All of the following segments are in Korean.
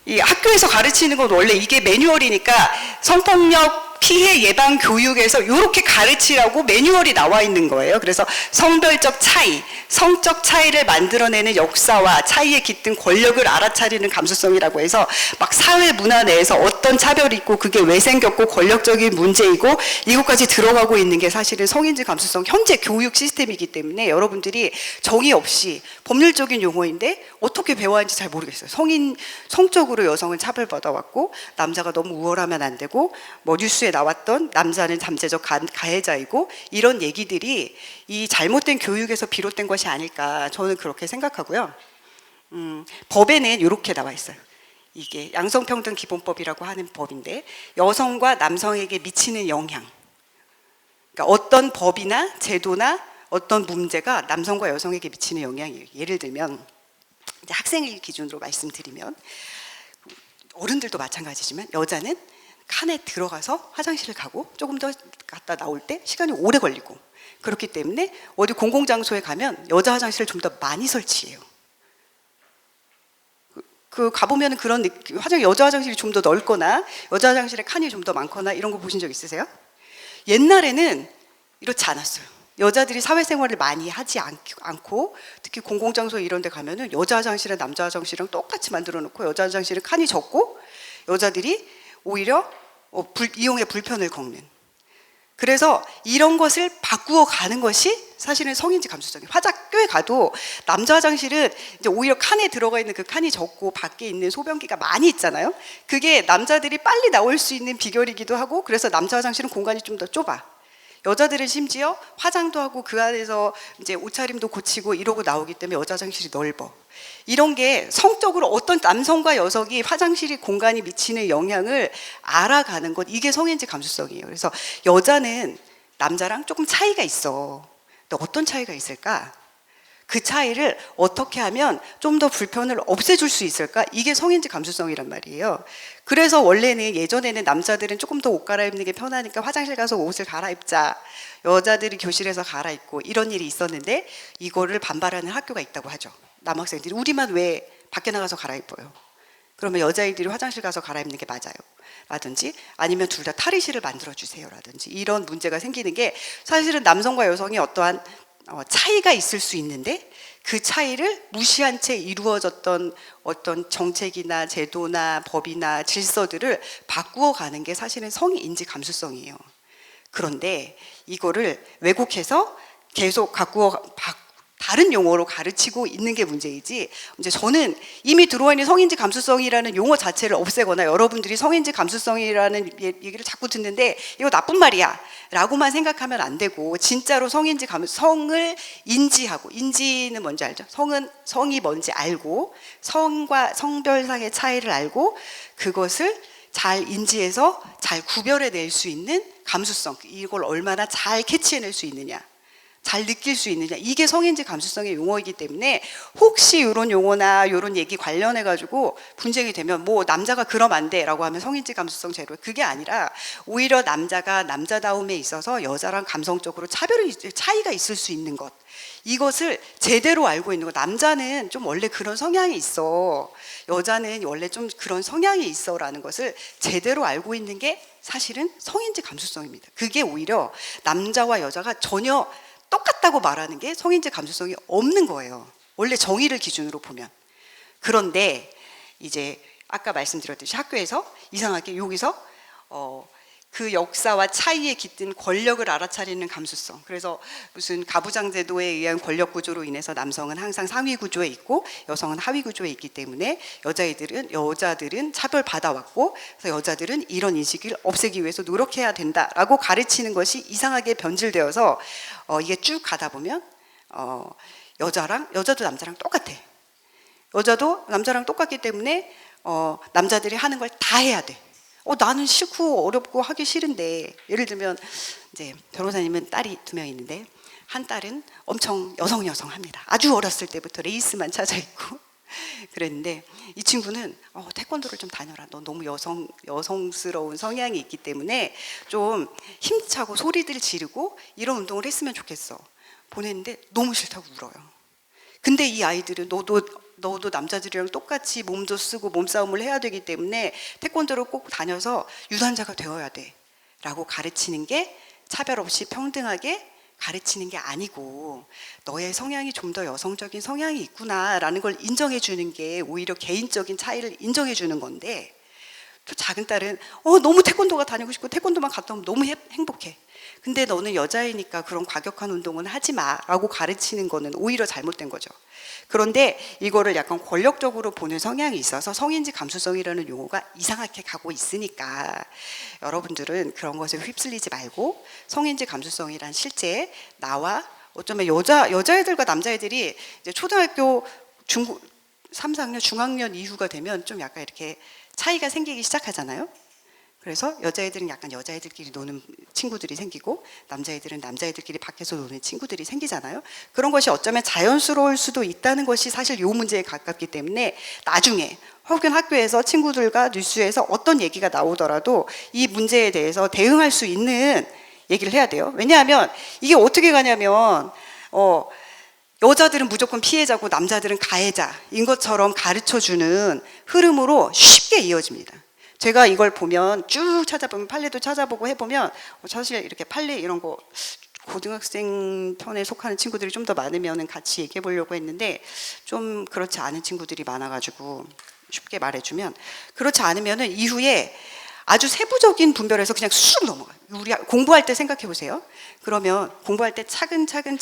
이 학교에서 가르치는 건 원래 이게 매뉴얼이니까 성폭력 피해 예방 교육에서 이렇게 가르치라고 매뉴얼이 나와 있는 거예요. 그래서 성별적 차이, 성적 차이를 만들어내는 역사와 차이에 깃든 권력을 알아차리는 감수성이라고 해서 막 사회 문화 내에서 어떤 차별이 있고 그게 왜 생겼고 권력적인 문제이고 이것까지 들어가고 있는 게 사실은 성인지 감수성 현재 교육 시스템이기 때문에 여러분들이 정의 없이 법률적인 용어인데 어떻게 배워야 하는지 잘 모르겠어요. 성적으로 여성은 차별받아왔고 남자가 너무 우월하면 안 되고 뭐 뉴스에 나왔던 남자는 잠재적 가해자이고 이런 얘기들이 이 잘못된 교육에서 비롯된 것이 아닐까 저는 그렇게 생각하고요. 법에는 이렇게 나와 있어요. 이게 양성평등기본법이라고 하는 법인데 여성과 남성에게 미치는 영향, 그러니까 어떤 법이나 제도나 어떤 문제가 남성과 여성에게 미치는 영향이에요. 예를 들면 이제 학생을 기준으로 말씀드리면 어른들도 마찬가지지만 여자는 칸에 들어가서 화장실을 가고 조금 더 갔다 나올 때 시간이 오래 걸리고 그렇기 때문에 어디 공공장소에 가면 여자 화장실을 좀 더 많이 설치해요. 가보면 그런 여자 화장실이 좀 더 넓거나 여자 화장실에 칸이 좀 더 많거나 이런 거 보신 적 있으세요? 옛날에는 이렇지 않았어요. 여자들이 사회생활을 많이 하지 않고 특히 공공장소 이런 데 가면은 여자 화장실은 남자 화장실이랑 똑같이 만들어 놓고 여자 화장실은 칸이 적고 여자들이 오히려 이용에 불편을 겪는, 그래서 이런 것을 바꾸어 가는 것이 사실은 성인지 감수성이에요. 학교에 가도 남자 화장실은 이제 오히려 칸에 들어가 있는 그 칸이 적고 밖에 있는 소변기가 많이 있잖아요. 그게 남자들이 빨리 나올 수 있는 비결이기도 하고 그래서 남자 화장실은 공간이 좀 더 좁아. 여자들은 심지어 화장도 하고 그 안에서 이제 옷차림도 고치고 이러고 나오기 때문에 여자 화장실이 넓어. 이런 게 성적으로 어떤 남성과 여성이 화장실이 공간이 미치는 영향을 알아가는 것, 이게 성인지 감수성이에요. 그래서 여자는 남자랑 조금 차이가 있어. 근데 어떤 차이가 있을까? 그 차이를 어떻게 하면 좀 더 불편을 없애줄 수 있을까? 이게 성인지 감수성이란 말이에요. 그래서 원래는 예전에는 남자들은 조금 더 옷 갈아입는 게 편하니까 화장실 가서 옷을 갈아입자, 여자들이 교실에서 갈아입고 이런 일이 있었는데 이거를 반발하는 학교가 있다고 하죠. 남학생들이 우리만 왜 밖에 나가서 갈아입어요? 그러면 여자애들이 화장실 가서 갈아입는 게 맞아요 라든지 아니면 둘 다 탈의실을 만들어 주세요 라든지 이런 문제가 생기는 게 사실은 남성과 여성이 어떠한 차이가 있을 수 있는데 그 차이를 무시한 채 이루어졌던 어떤 정책이나 제도나 법이나 질서들을 바꾸어 가는 게 사실은 성인지 감수성이에요. 그런데 이거를 왜곡해서 계속 다른 용어로 가르치고 있는 게 문제이지, 이제 저는 이미 들어와 있는 성인지 감수성이라는 용어 자체를 없애거나 여러분들이 성인지 감수성이라는 얘기를 자꾸 듣는데 이거 나쁜 말이야 라고만 생각하면 안 되고 진짜로 성인지 감수성을 인지하고, 인지는 뭔지 알죠? 성이 뭔지 알고 성과 성별상의 차이를 알고 그것을 잘 인지해서 잘 구별해낼 수 있는 감수성, 이걸 얼마나 잘 캐치해낼 수 있느냐, 잘 느낄 수 있느냐, 이게 성인지 감수성의 용어이기 때문에 혹시 이런 용어나 이런 얘기 관련해 가지고 분쟁이 되면 뭐 남자가 그럼 안 돼 라고 하면 성인지 감수성 제로, 그게 아니라 오히려 남자가 남자다움에 있어서 여자랑 감성적으로 차이가 있을 수 있는 것, 이것을 제대로 알고 있는 것. 남자는 좀 원래 그런 성향이 있어, 여자는 원래 좀 그런 성향이 있어 라는 것을 제대로 알고 있는 게 사실은 성인지 감수성입니다. 그게 오히려 남자와 여자가 전혀 똑같다고 말하는 게 성인지 감수성이 없는 거예요, 원래 정의를 기준으로 보면. 그런데 이제 아까 말씀드렸듯이 학교에서 이상하게 여기서 그 역사와 차이에 깃든 권력을 알아차리는 감수성, 그래서 무슨 가부장 제도에 의한 권력 구조로 인해서 남성은 항상 상위 구조에 있고 여성은 하위 구조에 있기 때문에 여자들은 차별받아왔고 그래서 여자들은 이런 인식을 없애기 위해서 노력해야 된다라고 가르치는 것이 이상하게 변질되어서 이게 쭉 가다 보면 여자도 남자랑 똑같아. 여자도 남자랑 똑같기 때문에 남자들이 하는 걸 다 해야 돼. 나는 싫고 어렵고 하기 싫은데, 예를 들면 이제 변호사님은 딸이 2명 있는데 한 딸은 엄청 여성합니다. 아주 어렸을 때부터 레이스만 찾아 입고 그랬는데 이 친구는 태권도를 좀 다녀라. 너 너무 여성스러운 성향이 있기 때문에 좀 힘차고 소리들 지르고 이런 운동을 했으면 좋겠어. 보냈는데 너무 싫다고 울어요. 근데 이 아이들은 너도 너도 남자들이랑 똑같이 몸도 쓰고 몸싸움을 해야 되기 때문에 태권도를 꼭 다녀서 유단자가 되어야 돼 라고 가르치는 게 차별 없이 평등하게 가르치는 게 아니고 너의 성향이 좀 더 여성적인 성향이 있구나 라는 걸 인정해 주는 게 오히려 개인적인 차이를 인정해 주는 건데, 또 작은 딸은 너무 태권도가 다니고 싶고 태권도만 갔다 오면 너무 행복해. 근데 너는 여자이니까 그런 과격한 운동은 하지 마 라고 가르치는 거는 오히려 잘못된 거죠. 그런데 이거를 약간 권력적으로 보는 성향이 있어서 성인지 감수성이라는 용어가 이상하게 가고 있으니까 여러분들은 그런 것에 휩쓸리지 말고 성인지 감수성이란 실제 나와 어쩌면 여자애들과 남자애들이 이제 초등학교 3, 4학년 중학년 이후가 되면 좀 약간 이렇게 차이가 생기기 시작하잖아요. 그래서 여자애들은 약간 여자애들끼리 노는 친구들이 생기고 남자애들은 남자애들끼리 밖에서 노는 친구들이 생기잖아요. 그런 것이 어쩌면 자연스러울 수도 있다는 것이 사실 이 문제에 가깝기 때문에 나중에 혹은 학교에서 친구들과 뉴스에서 어떤 얘기가 나오더라도 이 문제에 대해서 대응할 수 있는 얘기를 해야 돼요. 왜냐하면 이게 어떻게 가냐면 여자들은 무조건 피해자고 남자들은 가해자인 것처럼 가르쳐주는 흐름으로 쉽게 이어집니다. 제가 이걸 보면 쭉 찾아보면 판례도 찾아보고 해보면 사실 이렇게 판례 이런 거 고등학생 편에 속하는 친구들이 좀 더 많으면 같이 얘기해 보려고 했는데 좀 그렇지 않은 친구들이 많아가지고 쉽게 말해주면, 그렇지 않으면은 이후에 아주 세부적인 분별에서 그냥 쑥 넘어가요. 우리 공부할 때 생각해 보세요. 그러면 공부할 때 차근차근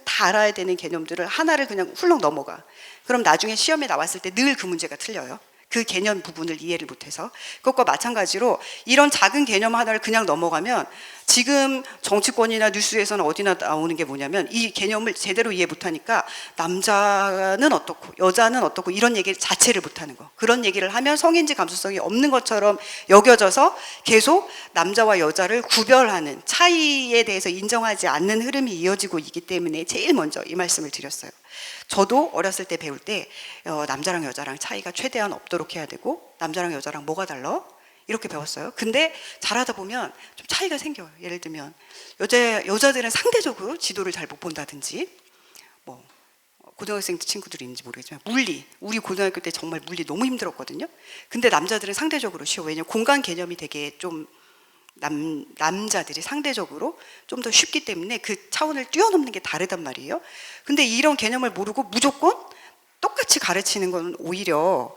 다 알아야 되는 개념들을 하나를 그냥 훌렁 넘어가. 그럼 나중에 시험에 나왔을 때 늘 그 문제가 틀려요. 그 개념 부분을 이해를 못해서. 그것과 마찬가지로 이런 작은 개념 하나를 그냥 넘어가면 지금 정치권이나 뉴스에서는 어디나 나오는 게 뭐냐면 이 개념을 제대로 이해 못하니까 남자는 어떻고 여자는 어떻고 이런 얘기 자체를 못하는 거. 그런 얘기를 하면 성인지 감수성이 없는 것처럼 여겨져서 계속 남자와 여자를 구별하는 차이에 대해서 인정하지 않는 흐름이 이어지고 있기 때문에 제일 먼저 이 말씀을 드렸어요. 저도 어렸을 때 배울 때 남자랑 여자랑 차이가 최대한 없도록 해야 되고 남자랑 여자랑 뭐가 달라? 이렇게 배웠어요. 근데 잘하다 보면 좀 차이가 생겨요. 예를 들면 여자들은 상대적으로 지도를 잘 못 본다든지 뭐 고등학생 친구들이 있는지 모르겠지만 우리 고등학교 때 정말 물리 너무 힘들었거든요. 근데 남자들은 상대적으로 쉬워. 왜냐면 공간 개념이 되게 좀 남자들이 상대적으로 좀 더 쉽기 때문에 그 차원을 뛰어넘는 게 다르단 말이에요. 근데 이런 개념을 모르고 무조건 똑같이 가르치는 건 오히려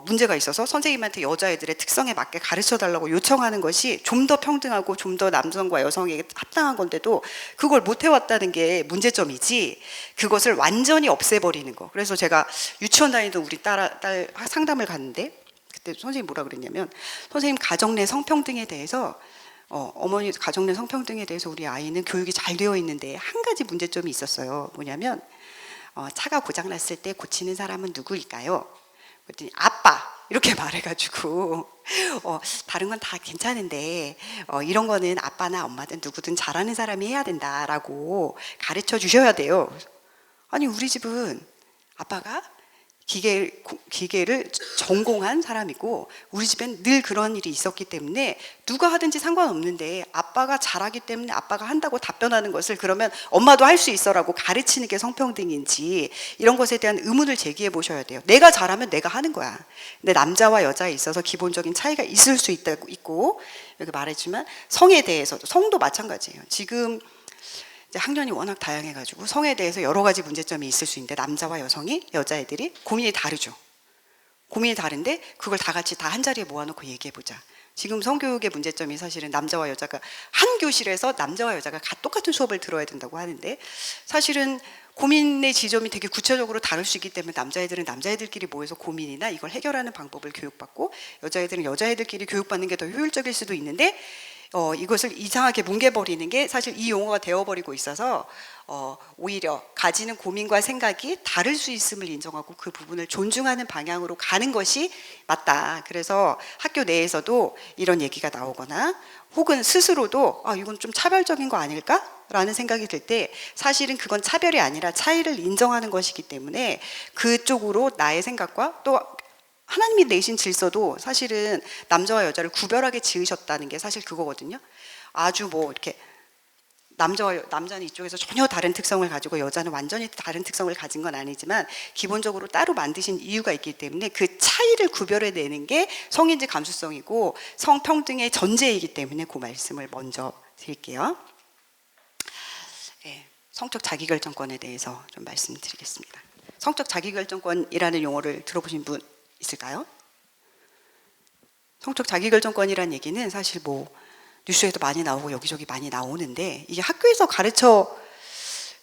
문제가 있어서 선생님한테 여자애들의 특성에 맞게 가르쳐 달라고 요청하는 것이 좀 더 평등하고 좀 더 남성과 여성에게 합당한 건데도 그걸 못 해왔다는 게 문제점이지, 그것을 완전히 없애버리는 거. 그래서 제가 유치원 다니던 우리 딸 상담을 갔는데 그때 선생님이 뭐라 그랬냐면, 선생님 가정 내 성평등에 대해서 어머니 가정 내 성평등에 대해서 우리 아이는 교육이 잘 되어 있는데 한 가지 문제점이 있었어요. 뭐냐면 차가 고장 났을 때 고치는 사람은 누구일까요? 그랬더니 아빠 이렇게 말해가지고 다른 건 다 괜찮은데 이런 거는 아빠나 엄마든 누구든 잘하는 사람이 해야 된다라고 가르쳐 주셔야 돼요. 아니 우리 집은 아빠가 기계를 전공한 사람이고 우리 집엔 늘 그런 일이 있었기 때문에 누가 하든지 상관없는데 아빠가 잘하기 때문에 아빠가 한다고 답변하는 것을 그러면 엄마도 할 수 있어라고 가르치는 게 성평등인지, 이런 것에 대한 의문을 제기해 보셔야 돼요. 내가 잘하면 내가 하는 거야. 근데 남자와 여자에 있어서 기본적인 차이가 있을 수 있고, 여기 말했지만 성에 대해서도 성도 마찬가지예요. 지금 이제 학년이 워낙 다양해가지고 성에 대해서 여러 가지 문제점이 있을 수 있는데 남자와 여성이 여자애들이 고민이 다르죠. 고민이 다른데 그걸 다 같이 다 한 자리에 모아놓고 얘기해보자. 지금 성교육의 문제점이 사실은 남자와 여자가 한 교실에서 남자와 여자가 똑같은 수업을 들어야 된다고 하는데, 사실은 고민의 지점이 되게 구체적으로 다를 수 있기 때문에 남자애들은 남자애들끼리 모여서 고민이나 이걸 해결하는 방법을 교육받고 여자애들은 여자애들끼리 교육받는 게 더 효율적일 수도 있는데 이것을 이상하게 뭉개버리는 게 사실 이 용어가 되어버리고 있어서 오히려 가지는 고민과 생각이 다를 수 있음을 인정하고 그 부분을 존중하는 방향으로 가는 것이 맞다. 그래서 학교 내에서도 이런 얘기가 나오거나 혹은 스스로도 이건 좀 차별적인 거 아닐까? 라는 생각이 들 때 사실은 그건 차별이 아니라 차이를 인정하는 것이기 때문에 그쪽으로 나의 생각과 또 하나님이 내신 질서도 사실은 남자와 여자를 구별하게 지으셨다는 게 사실 그거거든요. 아주 뭐 이렇게 남자는 이쪽에서 전혀 다른 특성을 가지고 여자는 완전히 다른 특성을 가진 건 아니지만 기본적으로 따로 만드신 이유가 있기 때문에 그 차이를 구별해내는 게 성인지 감수성이고 성평등의 전제이기 때문에 그 말씀을 먼저 드릴게요. 네, 성적 자기결정권에 대해서 좀 말씀드리겠습니다. 성적 자기결정권이라는 용어를 들어보신 분 있을까요? 성적 자기결정권이라는 얘기는 사실 뭐 뉴스에도 많이 나오고 여기저기 많이 나오는데 이게 학교에서 가르쳐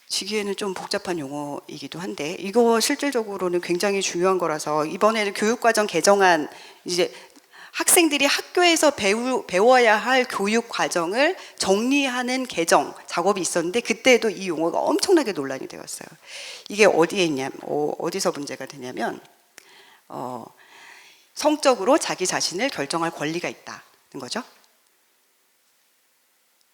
지기에는 좀 복잡한 용어이기도 한데 이거 실질적으로는 굉장히 중요한 거라서 이번에는 교육과정 개정안 이제 학생들이 학교에서 배워야 할 교육 과정을 정리하는 개정 작업이 있었는데 그때도 이 용어가 엄청나게 논란이 되었어요. 이게 어디에 있냐, 어디서 문제가 되냐면 성적으로 자기 자신을 결정할 권리가 있다는 거죠.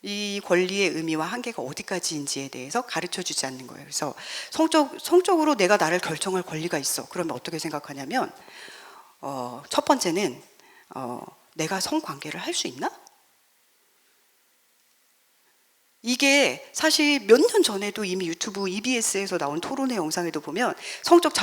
이 권리의 의미와 한계가 어디까지인지에 대해서 가르쳐주지 않는 거예요. 그래서 성적으로 내가 나를 결정할 권리가 있어. 그러면 어떻게 생각하냐면 첫 번째는 내가 성관계를 할 수 있나? 이게 사실 몇 년 전에도 이미 유튜브 EBS에서 나온 토론회 영상에도 보면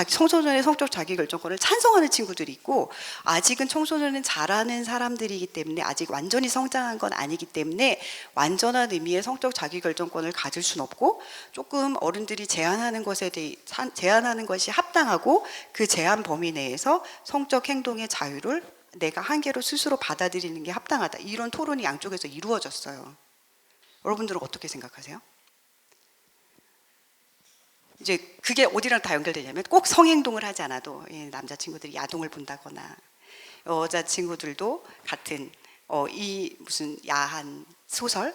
청소년의 성적 자기결정권을 찬성하는 친구들이 있고 아직은 청소년은 잘하는 사람들이기 때문에 아직 완전히 성장한 건 아니기 때문에 완전한 의미의 성적 자기결정권을 가질 수는 없고 조금 어른들이 제한하는 제한하는 것이 합당하고 그 제한 범위 내에서 성적 행동의 자유를 내가 한계로 스스로 받아들이는 게 합당하다. 이런 토론이 양쪽에서 이루어졌어요. 여러분들은 어떻게 생각하세요? 이제 그게 어디랑 다 연결되냐면 꼭 성행동을 하지 않아도 남자친구들이 야동을 본다거나 여자친구들도 같은 이 무슨 야한 소설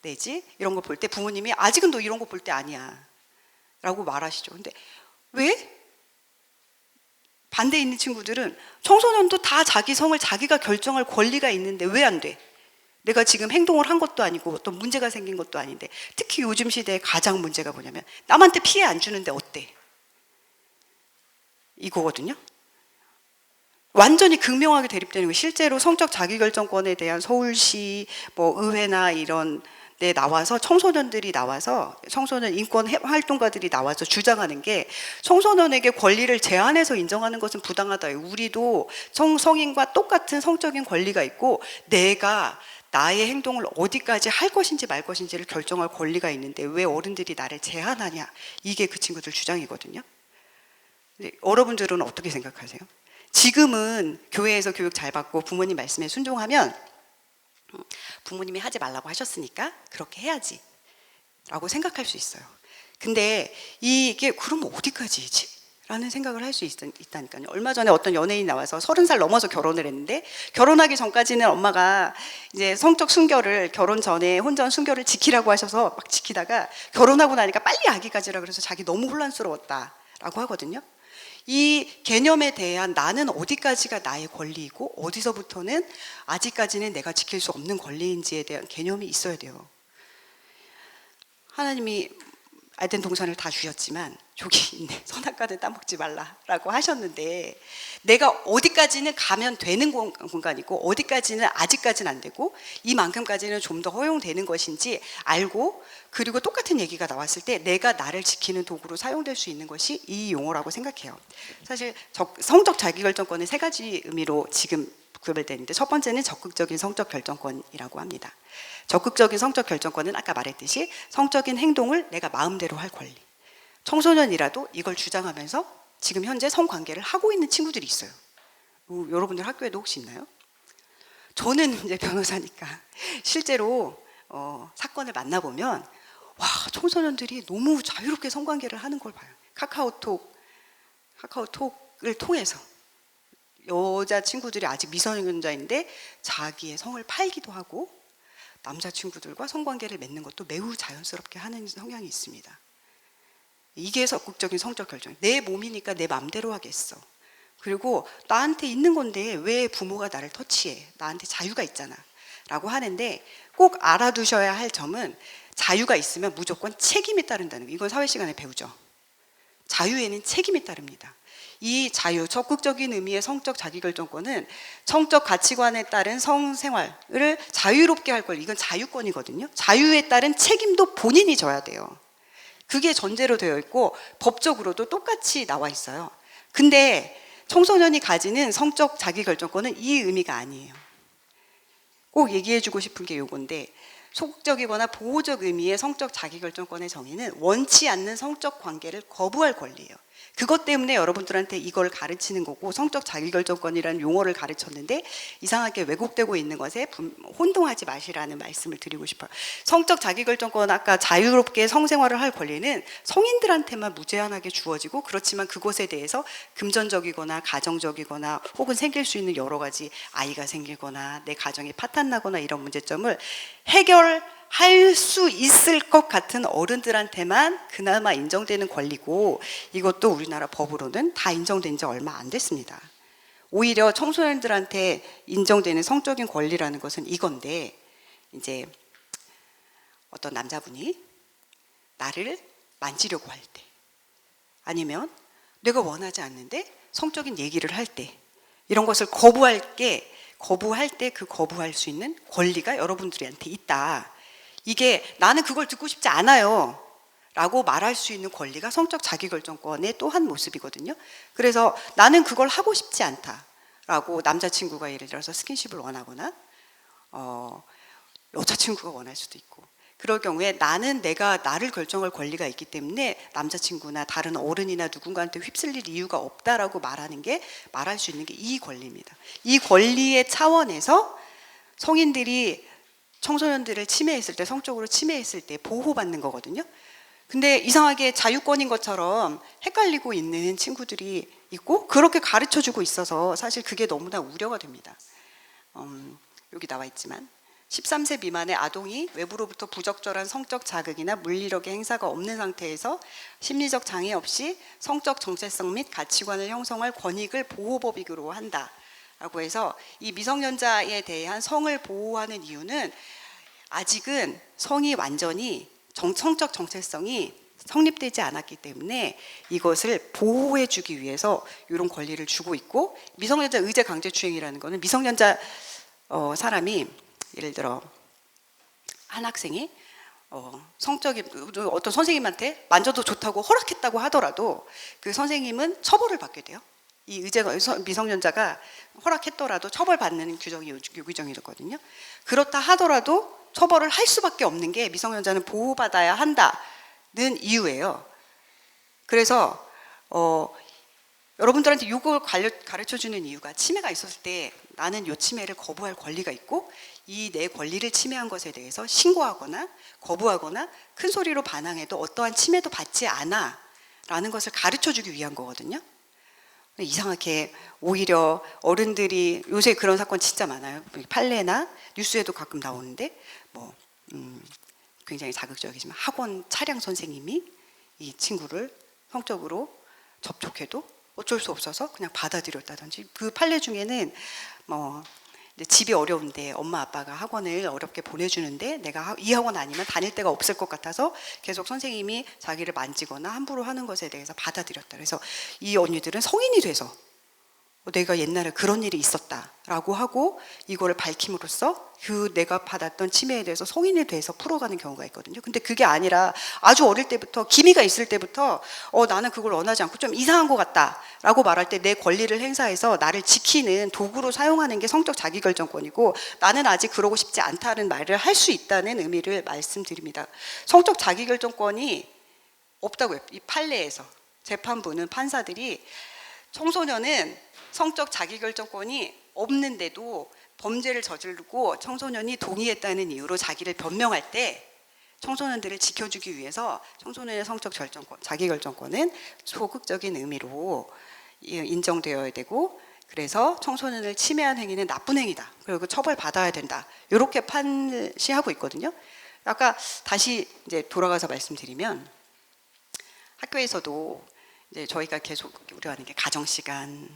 내지 이런 거 볼 때 부모님이 아직은 너 이런 거 볼 때 아니야 라고 말하시죠. 근데 왜? 반대에 있는 친구들은 청소년도 다 자기 성을 자기가 결정할 권리가 있는데 왜 안 돼? 내가 지금 행동을 한 것도 아니고 어떤 문제가 생긴 것도 아닌데 특히 요즘 시대에 가장 문제가 뭐냐면 남한테 피해 안 주는데 어때? 이거거든요. 완전히 극명하게 대립되는 거예요. 실제로 성적 자기결정권에 대한 서울시 뭐 의회나 이런 데 나와서 청소년들이 나와서 청소년 인권 활동가들이 나와서 주장하는 게 청소년에게 권리를 제한해서 인정하는 것은 부당하다. 우리도 성인과 똑같은 성적인 권리가 있고 내가 나의 행동을 어디까지 할 것인지 말 것인지를 결정할 권리가 있는데 왜 어른들이 나를 제한하냐. 이게 그 친구들 주장이거든요. 근데 여러분들은 어떻게 생각하세요? 지금은 교회에서 교육 잘 받고 부모님 말씀에 순종하면 부모님이 하지 말라고 하셨으니까 그렇게 해야지 라고 생각할 수 있어요. 근데 이게 그러면 어디까지지? 라는 생각을 할 수 있다니까요. 얼마 전에 어떤 연예인이 나와서 30살 넘어서 결혼을 했는데 결혼하기 전까지는 엄마가 이제 성적 순결을 결혼 전에 혼전 순결을 지키라고 하셔서 막 지키다가 결혼하고 나니까 빨리 아기 가지라 그래서 자기 너무 혼란스러웠다라고 하거든요. 이 개념에 대한 나는 어디까지가 나의 권리이고 어디서부터는 아직까지는 내가 지킬 수 없는 권리인지에 대한 개념이 있어야 돼요. 하나님이 알덴 동산을 다 주셨지만 저기 있네 선악과는 따먹지 말라라고 하셨는데 내가 어디까지는 가면 되는 공간이고 어디까지는 아직까지는 안 되고 이만큼까지는 좀 더 허용되는 것인지 알고 그리고 똑같은 얘기가 나왔을 때 내가 나를 지키는 도구로 사용될 수 있는 것이 이 용어라고 생각해요. 사실 성적 자기결정권은 세 가지 의미로 지금 구별되는데 첫 번째는 적극적인 성적 결정권이라고 합니다. 적극적인 성적 결정권은 아까 말했듯이 성적인 행동을 내가 마음대로 할 권리. 청소년이라도 이걸 주장하면서 지금 현재 성관계를 하고 있는 친구들이 있어요. 여러분들 학교에도 혹시 있나요? 저는 이제 변호사니까 실제로 사건을 만나보면 와 청소년들이 너무 자유롭게 성관계를 하는 걸 봐요. 카카오톡을 통해서 여자 친구들이 아직 미성년자인데 자기의 성을 팔기도 하고 남자친구들과 성관계를 맺는 것도 매우 자연스럽게 하는 성향이 있습니다. 이게 적극적인 성적 결정. 내 몸이니까 내 맘대로 하겠어. 그리고 나한테 있는 건데 왜 부모가 나를 터치해? 나한테 자유가 있잖아. 라고 하는데 꼭 알아두셔야 할 점은 자유가 있으면 무조건 책임이 따른다는 거. 이건 사회 시간에 배우죠. 자유에는 책임이 따릅니다. 이 자유, 적극적인 의미의 성적 자기결정권은 성적 가치관에 따른 성생활을 자유롭게 할 권리, 이건 자유권이거든요. 자유에 따른 책임도 본인이 져야 돼요. 그게 전제로 되어 있고 법적으로도 똑같이 나와 있어요. 근데 청소년이 가지는 성적 자기결정권은 이 의미가 아니에요. 꼭 얘기해주고 싶은 게 요건데, 소극적이거나 보호적 의미의 성적 자기결정권의 정의는 원치 않는 성적 관계를 거부할 권리예요. 그것 때문에 여러분들한테 이걸 가르치는 거고, 성적 자기결정권이라는 용어를 가르쳤는데 이상하게 왜곡되고 있는 것에 혼동하지 마시라는 말씀을 드리고 싶어요. 성적 자기결정권, 아까 자유롭게 성생활을 할 권리는 성인들한테만 무제한하게 주어지고, 그렇지만 그것에 대해서 금전적이거나 가정적이거나 혹은 생길 수 있는 여러 가지, 아이가 생기거나 내 가정이 파탄나거나 이런 문제점을 해결할 수 있을 것 같은 어른들한테만 그나마 인정되는 권리고, 이것도 우리나라 법으로는 다 인정된 지 얼마 안 됐습니다. 오히려 청소년들한테 인정되는 성적인 권리라는 것은 이건데, 이제 어떤 남자분이 나를 만지려고 할 때, 아니면 내가 원하지 않는데 성적인 얘기를 할 때, 이런 것을 거부할 때 그 거부할 수 있는 권리가 여러분들한테 있다. 이게 나는 그걸 듣고 싶지 않아요 라고 말할 수 있는 권리가 성적 자기결정권의 또 한 모습이거든요. 그래서 나는 그걸 하고 싶지 않다 라고 남자친구가 예를 들어서 스킨십을 원하거나 여자친구가 원할 수도 있고, 그럴 경우에 나는 내가 나를 결정할 권리가 있기 때문에 남자친구나 다른 어른이나 누군가한테 휩쓸릴 이유가 없다라고 말할 수 있는 게 이 권리입니다. 이 권리의 차원에서 성인들이 청소년들을 침해했을 때, 성적으로 침해했을 때 보호받는 거거든요. 근데 이상하게 자유권인 것처럼 헷갈리고 있는 친구들이 있고, 그렇게 가르쳐주고 있어서 사실 그게 너무나 우려가 됩니다. 여기 나와 있지만 13세 미만의 아동이 외부로부터 부적절한 성적 자극이나 물리력의 행사가 없는 상태에서 심리적 장애 없이 성적 정체성 및 가치관을 형성할 권익을 보호법익으로 한다 라고 해서, 이 미성년자에 대한 성을 보호하는 이유는 아직은 성이 완전히 성적 정체성이 성립되지 않았기 때문에 이것을 보호해 주기 위해서 이런 권리를 주고 있고, 미성년자 의제 강제추행이라는 거는 미성년자 사람이, 예를 들어 한 학생이 성적인 어떤 선생님한테 만져도 좋다고 허락했다고 하더라도 그 선생님은 처벌을 받게 돼요. 이 미성년자가 허락했더라도 처벌받는 규정이 있거든요. 그렇다 하더라도 처벌을 할 수밖에 없는 게 미성년자는 보호받아야 한다는 이유예요. 그래서 여러분들한테 이걸 가르쳐주는 이유가, 치매가 있었을 때 나는 이 치매를 거부할 권리가 있고, 이 내 권리를 침해한 것에 대해서 신고하거나 거부하거나 큰 소리로 반항해도 어떠한 침해도 받지 않아 라는 것을 가르쳐주기 위한 거거든요. 이상하게 오히려 어른들이, 요새 그런 사건 진짜 많아요. 판례나 뉴스에도 가끔 나오는데, 굉장히 자극적이지만 학원 차량 선생님이 이 친구를 성적으로 접촉해도 어쩔 수 없어서 그냥 받아들였다든지, 그 판례 중에는 집이 어려운데 엄마 아빠가 학원을 어렵게 보내주는데 내가 이 학원 아니면 다닐 데가 없을 것 같아서 계속 선생님이 자기를 만지거나 함부로 하는 것에 대해서 받아들였다. 그래서 이 언니들은 성인이 돼서 내가 옛날에 그런 일이 있었다라고 하고 이거를 밝힘으로써 그 내가 받았던 침해에 대해서 성인이 돼서 풀어가는 경우가 있거든요. 근데 그게 아니라 아주 어릴 때부터, 기미가 있을 때부터 나는 그걸 원하지 않고 좀 이상한 것 같다라고 말할 때 내 권리를 행사해서 나를 지키는 도구로 사용하는 게 성적 자기결정권이고, 나는 아직 그러고 싶지 않다는 말을 할 수 있다는 의미를 말씀드립니다. 성적 자기결정권이 없다고 해요. 이 판례에서 재판부는, 판사들이 청소년은 성적 자기결정권이 없는데도 범죄를 저지르고 청소년이 동의했다는 이유로 자기를 변명할 때 청소년들을 지켜주기 위해서 청소년의 성적 자기결정권은 소극적인 의미로 인정되어야 되고, 그래서 청소년을 침해한 행위는 나쁜 행위다, 그리고 처벌받아야 된다, 이렇게 판시하고 있거든요. 아까 다시 이제 돌아가서 말씀드리면, 학교에서도 이제 저희가 계속 우려하는 게 가정시간,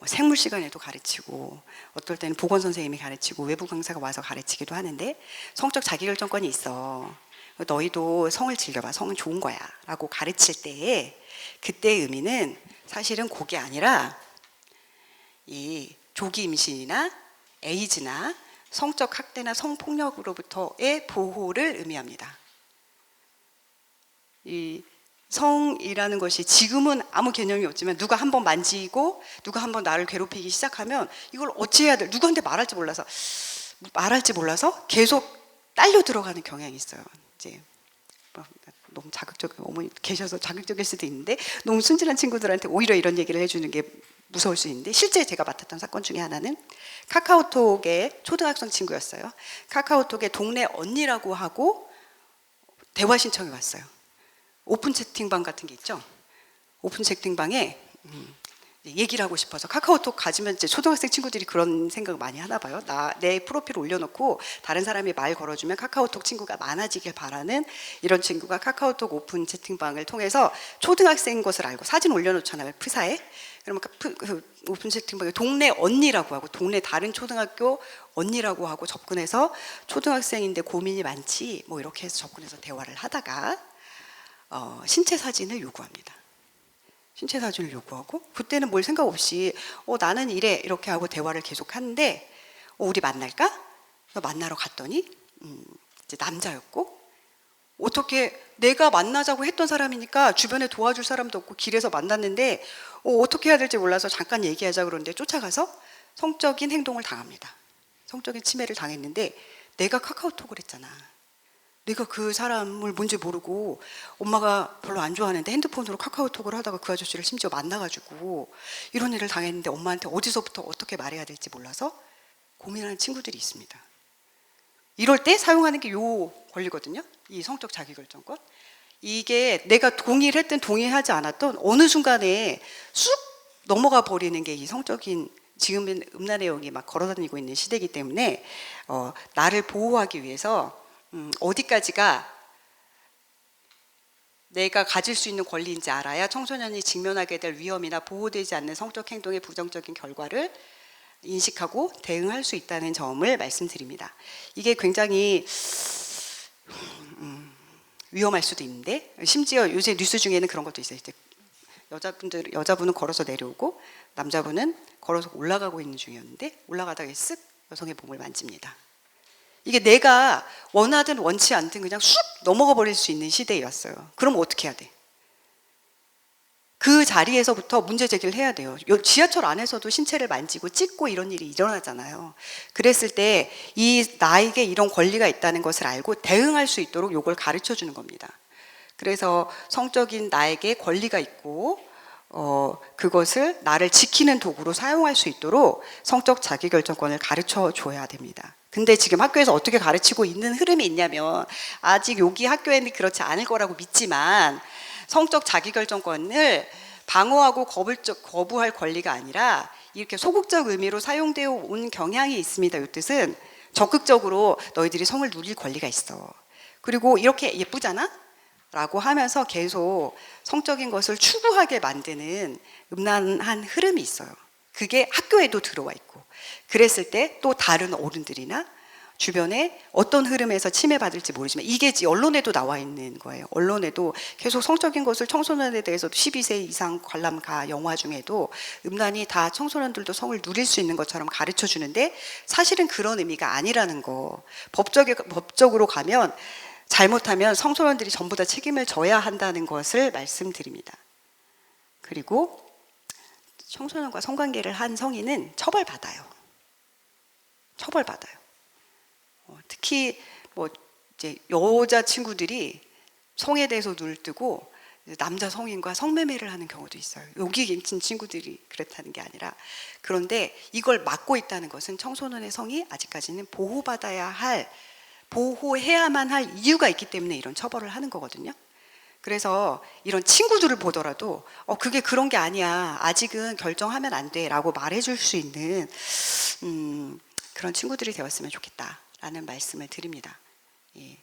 생물 시간에도 가르치고, 어떨 때는 보건 선생님이 가르치고 외부 강사가 와서 가르치기도 하는데 성적 자기결정권이 있어. 너희도 성을 즐겨봐. 성은 좋은 거야. 라고 가르칠 때에 그때의 의미는 사실은 그게 아니라 이 조기 임신이나 에이즈나 성적 학대나 성폭력으로부터의 보호를 의미합니다. 이 성이라는 것이 지금은 아무 개념이 없지만 누가 한번 만지고 누가 한번 나를 괴롭히기 시작하면 이걸 어찌해야 돼? 누구한테 말할지 몰라서 계속 딸려 들어가는 경향이 있어요. 이제 너무 어머니 계셔서 자극적일 수도 있는데 너무 순진한 친구들한테 오히려 이런 얘기를 해주는 게 무서울 수 있는데 실제 제가 맡았던 사건 중에 하나는 카카오톡의 초등학생 친구였어요. 카카오톡에 동네 언니라고 하고 대화 신청이 왔어요. 오픈 채팅방 같은 게 있죠. 오픈 채팅방에 얘기를 하고 싶어서 카카오톡 가지면 이제 초등학생 친구들이 그런 생각을 많이 하나 봐요. 내 프로필 올려놓고 다른 사람이 말 걸어주면 카카오톡 친구가 많아지길 바라는 이런 친구가 카카오톡 오픈 채팅방을 통해서 초등학생인 것을 알고 사진 올려놓잖아요. 프사에. 그러면 그 오픈 채팅방에 동네 언니라고 하고 동네 다른 초등학교 언니라고 하고 접근해서 초등학생인데 고민이 많지 뭐 이렇게 해서 접근해서 대화를 하다가 신체 사진을 요구합니다. 신체 사진을 요구하고 그때는 뭘 생각 없이 나는 이래 이렇게 하고 대화를 계속 하는데 우리 만날까? 만나러 갔더니 이제 남자였고 어떻게 내가 만나자고 했던 사람이니까 주변에 도와줄 사람도 없고 길에서 만났는데 어떻게 해야 될지 몰라서 잠깐 얘기하자 그러는데 쫓아가서 성적인 행동을 당합니다. 성적인 침해를 당했는데 내가 카카오톡을 했잖아. 내가 그 사람을 뭔지 모르고 엄마가 별로 안 좋아하는데 핸드폰으로 카카오톡을 하다가 그 아저씨를 심지어 만나가지고 이런 일을 당했는데 엄마한테 어디서부터 어떻게 말해야 될지 몰라서 고민하는 친구들이 있습니다. 이럴 때 사용하는 게 요 권리거든요. 이 성적 자기결정권. 이게 내가 동의를 했든 동의하지 않았던 어느 순간에 쑥 넘어가 버리는 게 이 성적인 지금은 음란 내용이 막 걸어다니고 있는 시대이기 때문에 나를 보호하기 위해서 어디까지가 내가 가질 수 있는 권리인지 알아야 청소년이 직면하게 될 위험이나 보호되지 않는 성적 행동의 부정적인 결과를 인식하고 대응할 수 있다는 점을 말씀드립니다. 이게 굉장히 위험할 수도 있는데 심지어 요새 뉴스 중에는 그런 것도 있어요. 여자분은 걸어서 내려오고 남자분은 걸어서 올라가고 있는 중이었는데 올라가다가 쓱 여성의 몸을 만집니다. 이게 내가 원하든 원치 않든 그냥 쑥 넘어가 버릴 수 있는 시대에 왔어요. 그럼 어떻게 해야 돼? 그 자리에서부터 문제 제기를 해야 돼요. 지하철 안에서도 신체를 만지고 찢고 이런 일이 일어나잖아요. 그랬을 때 나에게 이런 권리가 있다는 것을 알고 대응할 수 있도록 이걸 가르쳐 주는 겁니다. 그래서 성적인 나에게 권리가 있고 그것을 나를 지키는 도구로 사용할 수 있도록 성적 자기결정권을 가르쳐 줘야 됩니다. 근데 지금 학교에서 어떻게 가르치고 있는 흐름이 있냐면 아직 여기 학교에는 그렇지 않을 거라고 믿지만 성적 자기결정권을 방어하고 거부할 권리가 아니라 이렇게 소극적 의미로 사용되어 온 경향이 있습니다. 이 뜻은 적극적으로 너희들이 성을 누릴 권리가 있어. 그리고 이렇게 예쁘잖아? 라고 하면서 계속 성적인 것을 추구하게 만드는 음란한 흐름이 있어요. 그게 학교에도 들어와 있고 그랬을 때 또 다른 어른들이나 주변에 어떤 흐름에서 침해받을지 모르지만 이게 언론에도 나와 있는 거예요. 언론에도 계속 성적인 것을 청소년에 대해서 12세 이상 관람가 영화 중에도 음란이 다 청소년들도 성을 누릴 수 있는 것처럼 가르쳐 주는데 사실은 그런 의미가 아니라는 거. 법적으로 가면 잘못하면 청소년들이 전부 다 책임을 져야 한다는 것을 말씀드립니다. 그리고 청소년과 성관계를 한 성인은 처벌받아요. 처벌받아요. 특히 이제 여자 친구들이 성에 대해서 눈을 뜨고 남자 성인과 성매매를 하는 경우도 있어요. 여기 계신 친구들이 그렇다는 게 아니라 그런데 이걸 막고 있다는 것은 청소년의 성이 아직까지는 보호해야만 할 이유가 있기 때문에 이런 처벌을 하는 거거든요. 그래서 이런 친구들을 보더라도 그게 그런 게 아니야. 아직은 결정하면 안 돼 라고 말해줄 수 있는 그런 친구들이 되었으면 좋겠다라는 말씀을 드립니다. 예.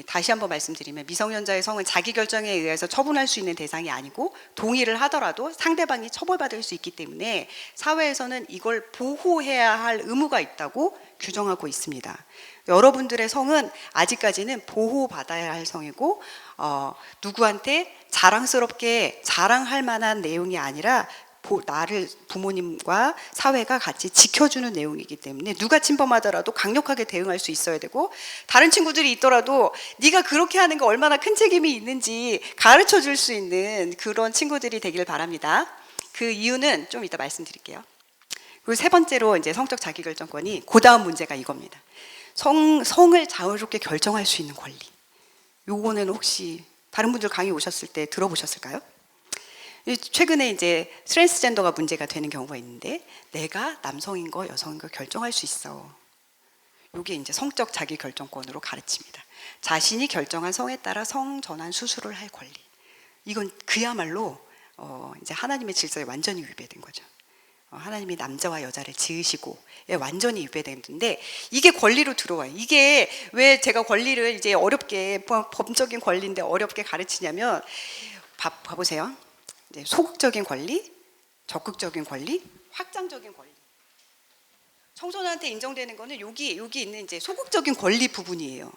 다시 한번 말씀드리면 미성년자의 성은 자기 결정에 의해서 처분할 수 있는 대상이 아니고 동의를 하더라도 상대방이 처벌받을 수 있기 때문에 사회에서는 이걸 보호해야 할 의무가 있다고 규정하고 있습니다. 여러분들의 성은 아직까지는 보호받아야 할 성이고 누구한테 자랑스럽게 자랑할 만한 내용이 아니라 나를 부모님과 사회가 같이 지켜주는 내용이기 때문에 누가 침범하더라도 강력하게 대응할 수 있어야 되고, 다른 친구들이 있더라도 네가 그렇게 하는 거 얼마나 큰 책임이 있는지 가르쳐 줄 수 있는 그런 친구들이 되기를 바랍니다. 그 이유는 좀 이따 말씀드릴게요. 그리고 세 번째로 이제 성적 자기결정권이, 그 다음 문제가 이겁니다. 성을 자유롭게 결정할 수 있는 권리. 요거는 혹시 다른 분들 강의 오셨을 때 들어보셨을까요? 최근에 이제 트랜스젠더가 문제가 되는 경우가 있는데, 내가 남성인 거 여성인 거 결정할 수 있어. 이게 이제 성적 자기 결정권으로 가르칩니다. 자신이 결정한 성에 따라 성 전환 수술을 할 권리. 이건 그야말로 이제 하나님의 질서에 완전히 위배된 거죠. 하나님이 남자와 여자를 지으시고 완전히 위배되는데, 이게 권리로 들어와요. 이게 왜 제가 권리를 이제 어렵게, 법적인 권리인데 어렵게 가르치냐면, 봐보세요. 이제 소극적인 권리, 적극적인 권리, 확장적인 권리. 청소년한테 인정되는 거는 여기 있는 이제 소극적인 권리 부분이에요.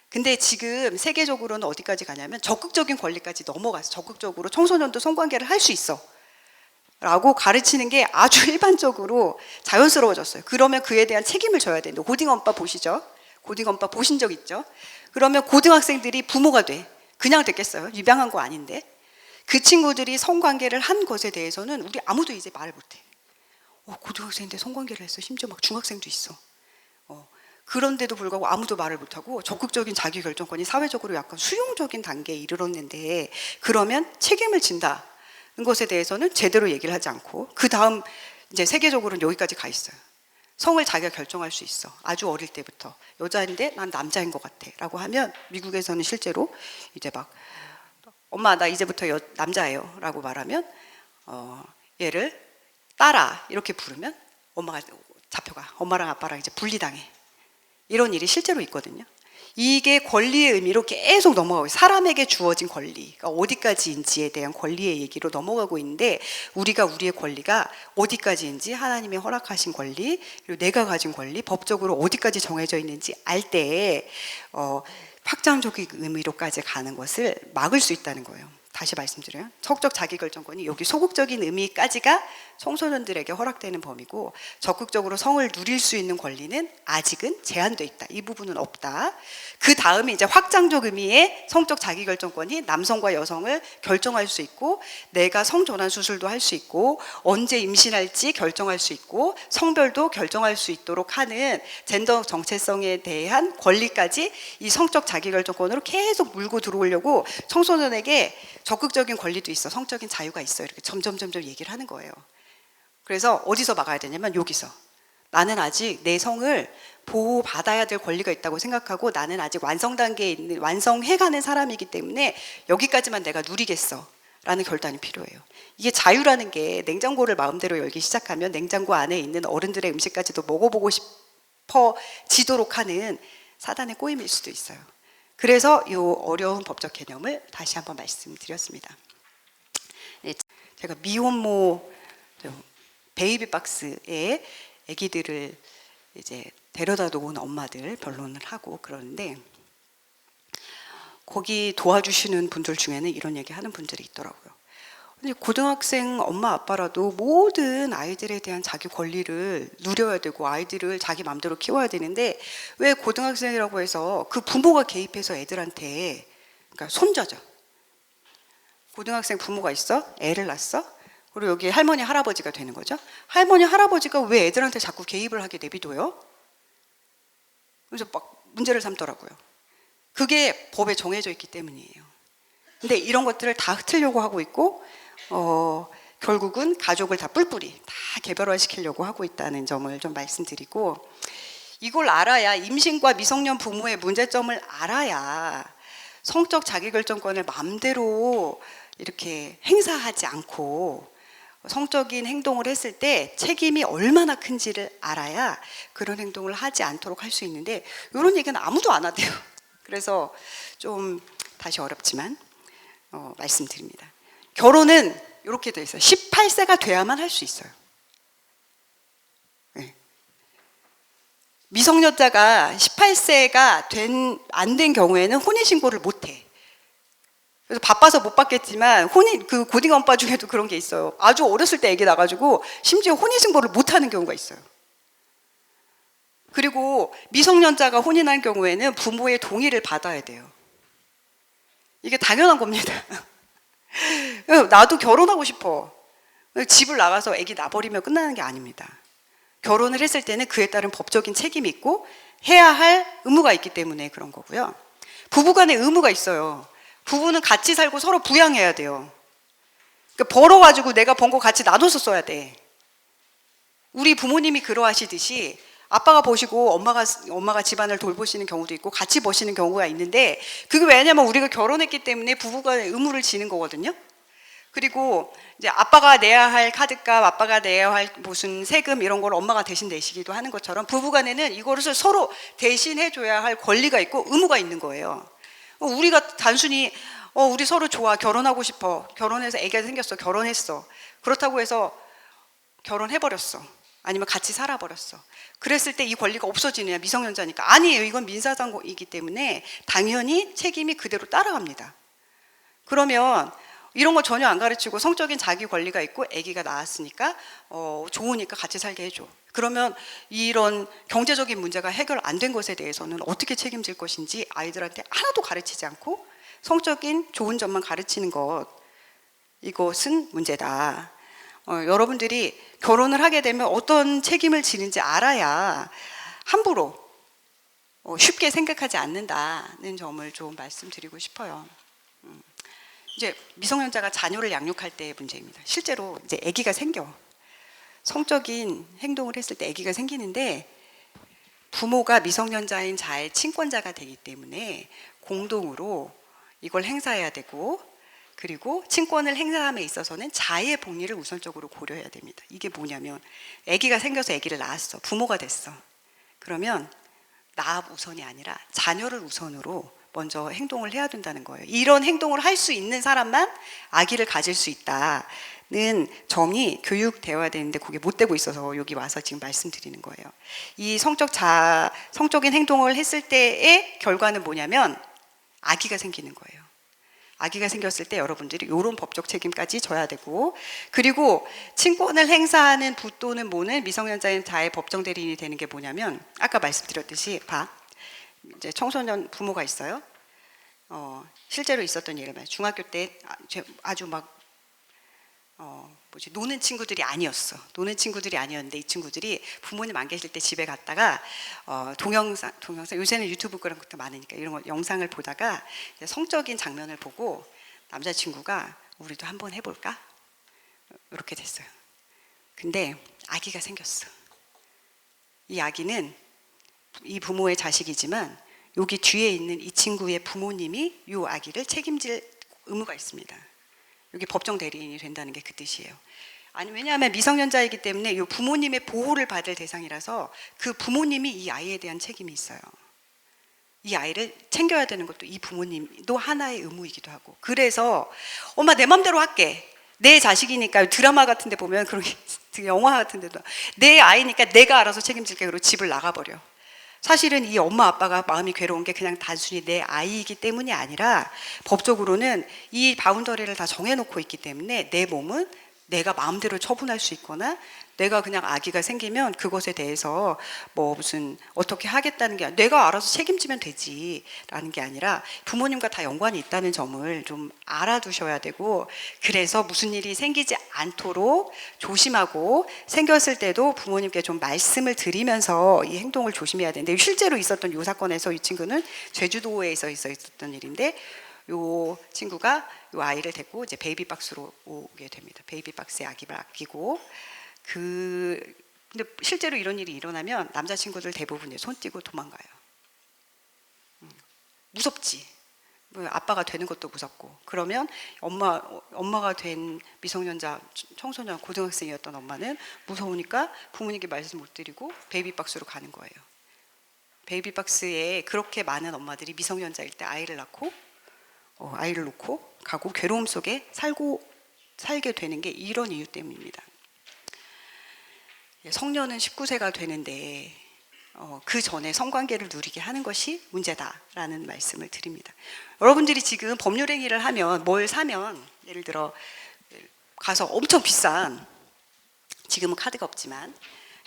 근데 지금 세계적으로는 어디까지 가냐면 적극적인 권리까지 넘어가서 적극적으로 청소년도 성관계를 할 수 있어 라고 가르치는 게 아주 일반적으로 자연스러워졌어요. 그러면 그에 대한 책임을 져야 되는데, 고딩엄빠 보시죠? 고딩엄빠 보신 적 있죠? 그러면 고등학생들이 부모가 돼. 그냥 됐겠어요? 입양한 거 아닌데. 그 친구들이 성관계를 한 것에 대해서는 우리 아무도 이제 말을 못해. 고등학생인데 성관계를 했어. 심지어 막 중학생도 있어. 그런데도 불구하고 아무도 말을 못하고 적극적인 자기결정권이 사회적으로 약간 수용적인 단계에 이르렀는데, 그러면 책임을 진다는 것에 대해서는 제대로 얘기를 하지 않고, 그 다음 이제 세계적으로는 여기까지 가 있어요. 성을 자기가 결정할 수 있어. 아주 어릴 때부터. 여자인데 난 남자인 것 같아 라고 하면, 미국에서는 실제로 이제 막 엄마 나 이제부터 남자예요 라고 말하면 얘를 딸아 이렇게 부르면 엄마가 잡혀가. 엄마랑 아빠랑 이제 분리당해. 이런 일이 실제로 있거든요. 이게 권리의 의미로 계속 넘어가고, 사람에게 주어진 권리가 어디까지인지에 대한 권리의 얘기로 넘어가고 있는데, 우리가 우리의 권리가 어디까지인지, 하나님의 허락하신 권리, 그리고 내가 가진 권리, 법적으로 어디까지 정해져 있는지 알 때 확장적인 의미로까지 가는 것을 막을 수 있다는 거예요. 다시 말씀드려요. 성적 자기결정권이 여기 소극적인 의미까지가 청소년들에게 허락되는 범위고, 적극적으로 성을 누릴 수 있는 권리는 아직은 제한되어 있다. 이 부분은 없다. 그 다음에 이제 확장적 의미의 성적 자기결정권이 남성과 여성을 결정할 수 있고, 내가 성전환 수술도 할 수 있고, 언제 임신할지 결정할 수 있고, 성별도 결정할 수 있도록 하는 젠더 정체성에 대한 권리까지 이 성적 자기결정권으로 계속 물고 들어오려고 청소년에게 적극적인 권리도 있어, 성적인 자유가 있어, 이렇게 점점 얘기를 하는 거예요. 그래서 어디서 막아야 되냐면 여기서. 나는 아직 내 성을 보호받아야 될 권리가 있다고 생각하고, 나는 아직 완성 단계에 있는, 완성해가는 사람이기 때문에 여기까지만 내가 누리겠어 라는 결단이 필요해요. 이게 자유라는 게, 냉장고를 마음대로 열기 시작하면 냉장고 안에 있는 어른들의 음식까지도 먹어보고 싶어지도록 하는 사단의 꼬임일 수도 있어요. 그래서 이 어려운 법적 개념을 다시 한번 말씀드렸습니다. 네, 제가 미혼모 베이비 박스에 아기들을 이제 데려다 놓은 엄마들 변론을 하고 그러는데, 거기 도와주시는 분들 중에는 이런 얘기 하는 분들이 있더라고요. 근데 고등학생 엄마 아빠라도 모든 아이들에 대한 자기 권리를 누려야 되고, 아이들을 자기 마음대로 키워야 되는데, 왜 고등학생이라고 해서 그 부모가 개입해서 애들한테, 그러니까 손자죠. 고등학생 부모가 있어? 애를 낳았어? 그리고 여기 할머니 할아버지가 되는 거죠. 할머니 할아버지가 왜 애들한테 자꾸 개입을 하게 내비둬요? 그래서 막 문제를 삼더라고요. 그게 법에 정해져 있기 때문이에요. 근데 이런 것들을 다 흐트려고 하고 있고, 결국은 가족을 다 뿔뿔이 다 개별화시키려고 하고 있다는 점을 좀 말씀드리고, 이걸 알아야, 임신과 미성년 부모의 문제점을 알아야 성적 자기결정권을 마음대로 이렇게 행사하지 않고 성적인 행동을 했을 때 책임이 얼마나 큰지를 알아야 그런 행동을 하지 않도록 할 수 있는데, 이런 얘기는 아무도 안 하대요. 그래서 좀 다시 어렵지만 말씀드립니다. 결혼은 이렇게 돼 있어요. 18세가 돼야만 할 수 있어요. 네. 미성년자가 18세가 안 된 경우에는 혼인신고를 못 해. 그래서 바빠서 못 받겠지만 그 고딩 엄빠 중에도 그런 게 있어요. 아주 어렸을 때 아기 나가지고 심지어 혼인신고를 못 하는 경우가 있어요. 그리고 미성년자가 혼인할 경우에는 부모의 동의를 받아야 돼요. 이게 당연한 겁니다. 나도 결혼하고 싶어. 집을 나가서 아기 낳아버리면 끝나는 게 아닙니다. 결혼을 했을 때는 그에 따른 법적인 책임이 있고 해야 할 의무가 있기 때문에 그런 거고요. 부부간에 의무가 있어요. 부부는 같이 살고 서로 부양해야 돼요. 그러니까 벌어가지고 내가 번 거 같이 나눠서 써야 돼. 우리 부모님이 그러하시듯이 아빠가 버시고 엄마가 집안을 돌보시는 경우도 있고 같이 버시는 경우가 있는데, 그게 왜냐면 우리가 결혼했기 때문에 부부간의 의무를 지는 거거든요. 그리고 이제 아빠가 내야 할 카드값, 아빠가 내야 할 무슨 세금 이런 걸 엄마가 대신 내시기도 하는 것처럼 부부간에는 이거를 서로 대신해 줘야 할 권리가 있고 의무가 있는 거예요. 우리가 단순히 우리 서로 좋아, 결혼하고 싶어, 결혼해서 애기가 생겼어, 결혼했어, 그렇다고 해서 결혼해버렸어, 아니면 같이 살아버렸어, 그랬을 때 이 권리가 없어지느냐, 미성년자니까. 아니에요. 이건 민사상이기 때문에 당연히 책임이 그대로 따라갑니다. 그러면 이런 거 전혀 안 가르치고 성적인 자기 권리가 있고 아기가 낳았으니까 좋으니까 같이 살게 해줘. 그러면 이런 경제적인 문제가 해결 안 된 것에 대해서는 어떻게 책임질 것인지 아이들한테 하나도 가르치지 않고 성적인 좋은 점만 가르치는 것, 이것은 문제다. 여러분들이 결혼을 하게 되면 어떤 책임을 지는지 알아야 함부로 쉽게 생각하지 않는다는 점을 좀 말씀드리고 싶어요. 이제 미성년자가 자녀를 양육할 때의 문제입니다. 실제로 이제 아기가 생겨. 성적인 행동을 했을 때 아기가 생기는데 부모가 미성년자인 자의 친권자가 되기 때문에 공동으로 이걸 행사해야 되고, 그리고 친권을 행사함에 있어서는 자의 복리를 우선적으로 고려해야 됩니다. 이게 뭐냐면 아기가 생겨서 아기를 낳았어. 부모가 됐어. 그러면 나 우선이 아니라 자녀를 우선으로 먼저 행동을 해야 된다는 거예요. 이런 행동을 할 수 있는 사람만 아기를 가질 수 있다는 점이 교육되어야 되는데 그게 못 되고 있어서 여기 와서 지금 말씀드리는 거예요. 이 성적인 행동을 했을 때의 결과는 뭐냐면 아기가 생기는 거예요. 아기가 생겼을 때 여러분들이 이런 법적 책임까지 져야 되고, 그리고 친권을 행사하는 부 또는 모는 미성년자인 자의 법정 대리인이 되는 게 뭐냐면, 아까 말씀드렸듯이 이제 청소년 부모가 있어요. 실제로 있었던 일을 말해요. 중학교 때 아주 막 노는 친구들이 아니었어. 노는 친구들이 아니었는데 이 친구들이 부모님 안 계실 때 집에 갔다가 동영상 요새는 유튜브 그런 것도 많으니까 이런 거 영상을 보다가 성적인 장면을 보고 남자친구가 우리도 한번 해볼까? 이렇게 됐어요. 근데 아기가 생겼어. 이 아기는 이 부모의 자식이지만 여기 뒤에 있는 이 친구의 부모님이 이 아기를 책임질 의무가 있습니다. 여기 법정 대리인이 된다는 게 그 뜻이에요. 아니, 왜냐하면 미성년자이기 때문에 이 부모님의 보호를 받을 대상이라서 그 부모님이 이 아이에 대한 책임이 있어요. 이 아이를 챙겨야 되는 것도 이 부모님도 하나의 의무이기도 하고. 그래서 엄마 내 맘대로 할게, 내 자식이니까, 드라마 같은 데 보면 그런 게, 영화 같은 데도 내 아이니까 내가 알아서 책임질게, 그리고 집을 나가버려. 사실은 이 엄마 아빠가 마음이 괴로운 게 그냥 단순히 내 아이이기 때문이 아니라 법적으로는 이 바운더리를 다 정해놓고 있기 때문에 내 몸은 내가 마음대로 처분할 수 있거나, 내가 그냥 아기가 생기면 그것에 대해서 뭐 무슨 어떻게 하겠다는 게 내가 알아서 책임지면 되지라는 게 아니라 부모님과 다 연관이 있다는 점을 좀 알아두셔야 되고, 그래서 무슨 일이 생기지 않도록 조심하고, 생겼을 때도 부모님께 좀 말씀을 드리면서 이 행동을 조심해야 되는데, 실제로 있었던 이 사건에서 이 친구는 제주도에서 있었던 일인데, 요 친구가 요 아이를 데리고 이제 베이비박스로 오게 됩니다. 베이비박스에 아기를 아끼고, 근데 실제로 이런 일이 일어나면 남자친구들 대부분 손 떼고 도망가요. 무섭지. 아빠가 되는 것도 무섭고. 그러면 엄마가 된 미성년자 청소년 고등학생이었던 엄마는 무서우니까 부모님께 말씀 못 드리고 베이비박스로 가는 거예요. 베이비박스에 그렇게 많은 엄마들이 미성년자일 때 아이를 낳고 아이를 놓고 가고 괴로움 속에 살게 되는 게 이런 이유 때문입니다. 성년은 19세가 되는데 그 전에 성관계를 누리게 하는 것이 문제다라는 말씀을 드립니다. 여러분들이 지금 법률행위를 하면 뭘 사면 예를 들어 가서 엄청 비싼, 지금은 카드가 없지만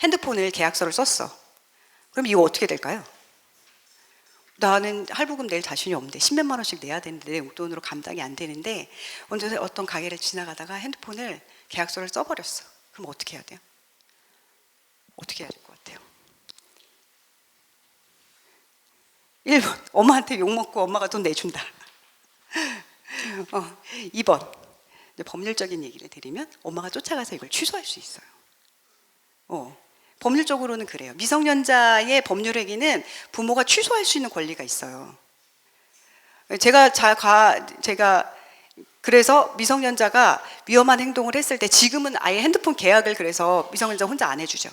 핸드폰을 계약서를 썼어. 그럼 이거 어떻게 될까요? 나는 할부금 낼 자신이 없는데 10몇만 원씩 내야 되는데 내 용돈으로 감당이 안 되는데 언제 어떤 가게를 지나가다가 핸드폰을 계약서를 써버렸어. 그럼 어떻게 해야 돼요? 어떻게 해야 될 것 같아요? 1번 엄마한테 욕먹고 엄마가 돈 내준다. 2번 법률적인 얘기를 드리면 엄마가 쫓아가서 이걸 취소할 수 있어요. 법률적으로는 그래요. 미성년자의 법률행위는 부모가 취소할 수 있는 권리가 있어요. 제가 그래서 미성년자가 위험한 행동을 했을 때 지금은 아예 핸드폰 계약을 그래서 미성년자 혼자 안 해주죠.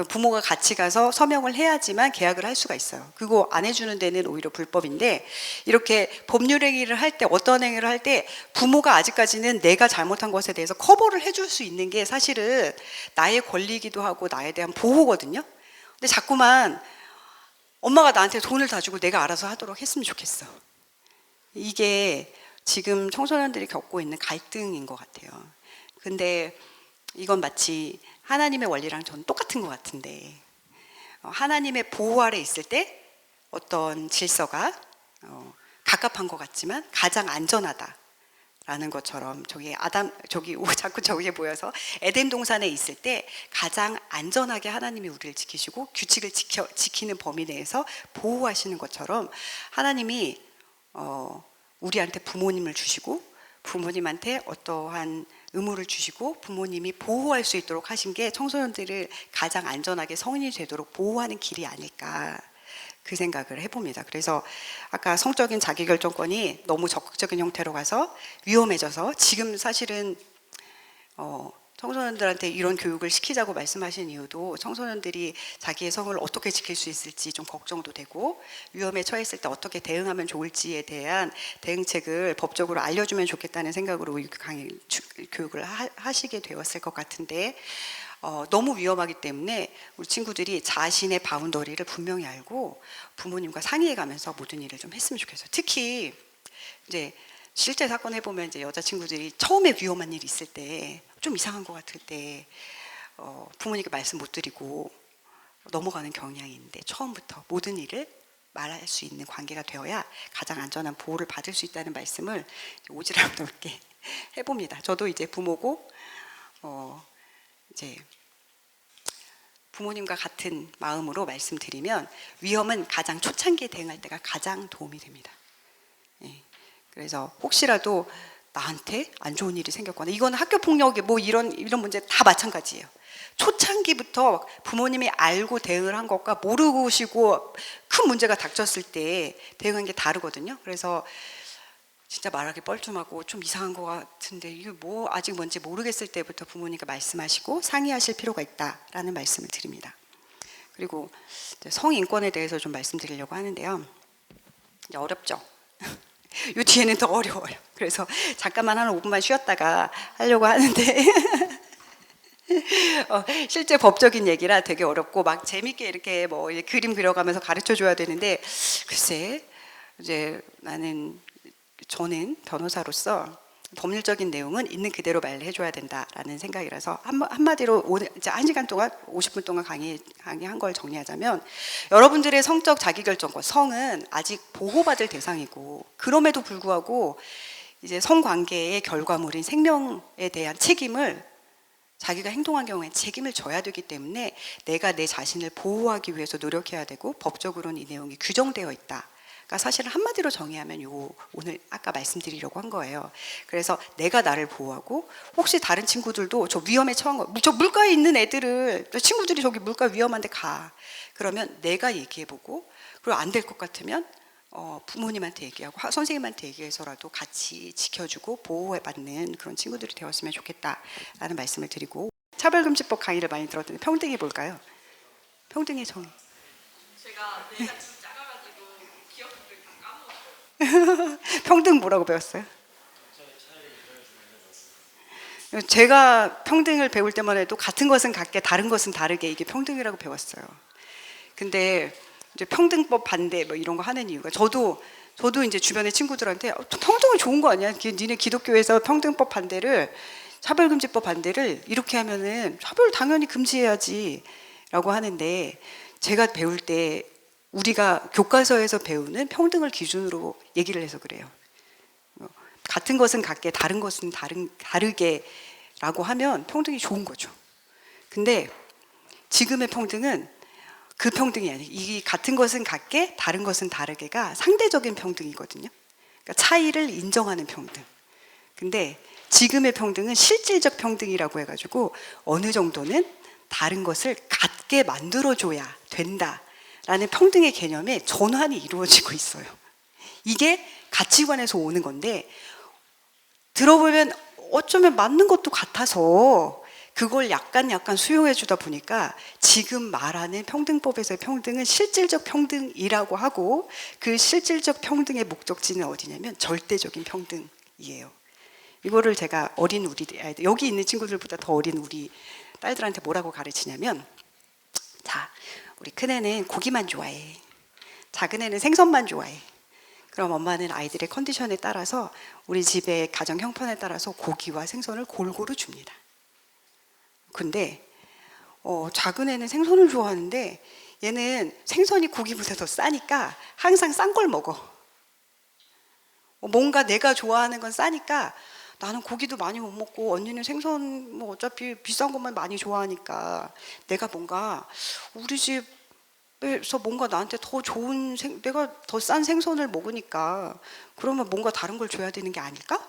부모가 같이 가서 서명을 해야지만 계약을 할 수가 있어요. 그거 안 해주는 데는 오히려 불법인데, 이렇게 법률행위를 할 때, 어떤 행위를 할 때 부모가 아직까지는 내가 잘못한 것에 대해서 커버를 해줄 수 있는 게 사실은 나의 권리이기도 하고 나에 대한 보호거든요. 근데 자꾸만 엄마가 나한테 돈을 다 주고 내가 알아서 하도록 했으면 좋겠어. 이게 지금 청소년들이 겪고 있는 갈등인 것 같아요. 근데 이건 마치 하나님의 원리랑 저는 똑같은 것 같은데, 하나님의 보호 아래 있을 때 어떤 질서가 갑갑한 것 같지만 가장 안전하다라는 것처럼 자꾸 저기에 보여서 에덴 동산에 있을 때 가장 안전하게 하나님이 우리를 지키시고 규칙을 지키는 범위 내에서 보호하시는 것처럼 하나님이 우리한테 부모님을 주시고 부모님한테 어떠한 의무를 주시고 부모님이 보호할 수 있도록 하신 게 청소년들을 가장 안전하게 성인이 되도록 보호하는 길이 아닐까, 그 생각을 해봅니다. 그래서 아까 성적인 자기결정권이 너무 적극적인 형태로 가서 위험해져서 지금 사실은 청소년들한테 이런 교육을 시키자고 말씀하신 이유도 청소년들이 자기의 성을 어떻게 지킬 수 있을지 좀 걱정도 되고, 위험에 처했을 때 어떻게 대응하면 좋을지에 대한 대응책을 법적으로 알려주면 좋겠다는 생각으로 교육을 하시게 되었을 것 같은데, 너무 위험하기 때문에 우리 친구들이 자신의 바운더리를 분명히 알고 부모님과 상의해 가면서 모든 일을 좀 했으면 좋겠어요. 특히 이제 실제 사건 해보면 이제 여자친구들이 처음에 위험한 일이 있을 때, 좀 이상한 것 같을 때 부모님께 말씀 못 드리고 넘어가는 경향이 있는데, 처음부터 모든 일을 말할 수 있는 관계가 되어야 가장 안전한 보호를 받을 수 있다는 말씀을 오지랖 넓게 해봅니다. 저도 이제 부모고 이제 부모님과 같은 마음으로 말씀드리면 위험은 가장 초창기에 대응할 때가 가장 도움이 됩니다. 그래서 혹시라도 나한테 안 좋은 일이 생겼거나, 이건 학교 폭력이 뭐 이런 문제 다 마찬가지예요. 초창기부터 부모님이 알고 대응을 한 것과 모르고 시고 큰 문제가 닥쳤을 때 대응한 게 다르거든요. 그래서 진짜 말하기 뻘쭘하고 좀 이상한 것 같은데 이게 뭐 아직 뭔지 모르겠을 때부터 부모님과 말씀하시고 상의하실 필요가 있다라는 말씀을 드립니다. 그리고 성인권에 대해서 좀 말씀드리려고 하는데요. 어렵죠. 요 뒤에는 더 어려워요. 그래서 잠깐만 한 5분만 쉬었다가 하려고 하는데 실제 법적인 얘기라 되게 어렵고 막 재밌게 이렇게 뭐 그림 그려가면서 가르쳐 줘야 되는데, 글쎄 이제 저는 변호사로서 법률적인 내용은 있는 그대로 말을 해줘야 된다라는 생각이라서 한마디로 오늘 이제 1시간 동안 50분 동안 강의한 걸 정리하자면, 여러분들의 성적 자기결정권, 성은 아직 보호받을 대상이고, 그럼에도 불구하고 이제 성관계의 결과물인 생명에 대한 책임을, 자기가 행동한 경우에 책임을 져야 되기 때문에 내가 내 자신을 보호하기 위해서 노력해야 되고, 법적으로는 이 내용이 규정되어 있다. 그러니까 사실은 한마디로 정의하면 오늘 아까 말씀드리려고 한 거예요. 그래서 내가 나를 보호하고, 혹시 다른 친구들도 저 위험에 처한 거, 저 물가에 있는 애들을, 친구들이 저기 물가 위험한데 가, 그러면 내가 얘기해보고, 그리고 안 될 것 같으면 부모님한테 얘기하고 선생님한테 얘기해서라도 같이 지켜주고 보호받는 그런 친구들이 되었으면 좋겠다라는 말씀을 드리고, 차별금지법 강의를 많이 들었는데 평등이 뭘까요? 평등의 정의. 제가 뇌가 좀 작아가지고 기억들을 다 까먹었어요. 평등 뭐라고 배웠어요? 제가 평등을 배울 때만 해도 같은 것은 같게 다른 것은 다르게 이게 평등이라고 배웠어요. 근데 이제 평등법 반대 뭐 이런 거 하는 이유가 저도 이제 주변의 친구들한테 평등은 좋은 거 아니야? 니네 기독교에서 평등법 반대를 차별금지법 반대를 이렇게 하면은 차별 당연히 금지해야지 라고 하는데 제가 배울 때 우리가 교과서에서 배우는 평등을 기준으로 얘기를 해서 그래요. 같은 것은 같게 다른 것은 다르게 라고 하면 평등이 좋은 거죠. 근데 지금의 평등은 그 평등이 아니에요. 이 같은 것은 같게 다른 것은 다르게가 상대적인 평등이거든요. 그러니까 차이를 인정하는 평등. 근데 지금의 평등은 실질적 평등이라고 해가지고 어느 정도는 다른 것을 같게 만들어줘야 된다라는 평등의 개념에 전환이 이루어지고 있어요. 이게 가치관에서 오는 건데 들어보면 어쩌면 맞는 것도 같아서 그걸 약간 수용해 주다 보니까 지금 말하는 평등법에서의 평등은 실질적 평등이라고 하고 그 실질적 평등의 목적지는 어디냐면 절대적인 평등이에요. 이거를 제가 어린 우리 아이들, 여기 있는 친구들보다 더 어린 우리 딸들한테 뭐라고 가르치냐면, 자, 우리 큰애는 고기만 좋아해. 작은애는 생선만 좋아해. 그럼 엄마는 아이들의 컨디션에 따라서 우리 집의 가정 형편에 따라서 고기와 생선을 골고루 줍니다. 근데 작은 애는 생선을 좋아하는데 얘는 생선이 고기보다 더 싸니까 항상 싼 걸 먹어. 뭔가 내가 좋아하는 건 싸니까 나는 고기도 많이 못 먹고 언니는 생선 뭐 어차피 비싼 것만 많이 좋아하니까 내가 뭔가 우리 집에서 뭔가 나한테 더 좋은 내가 더 싼 생선을 먹으니까 그러면 뭔가 다른 걸 줘야 되는 게 아닐까?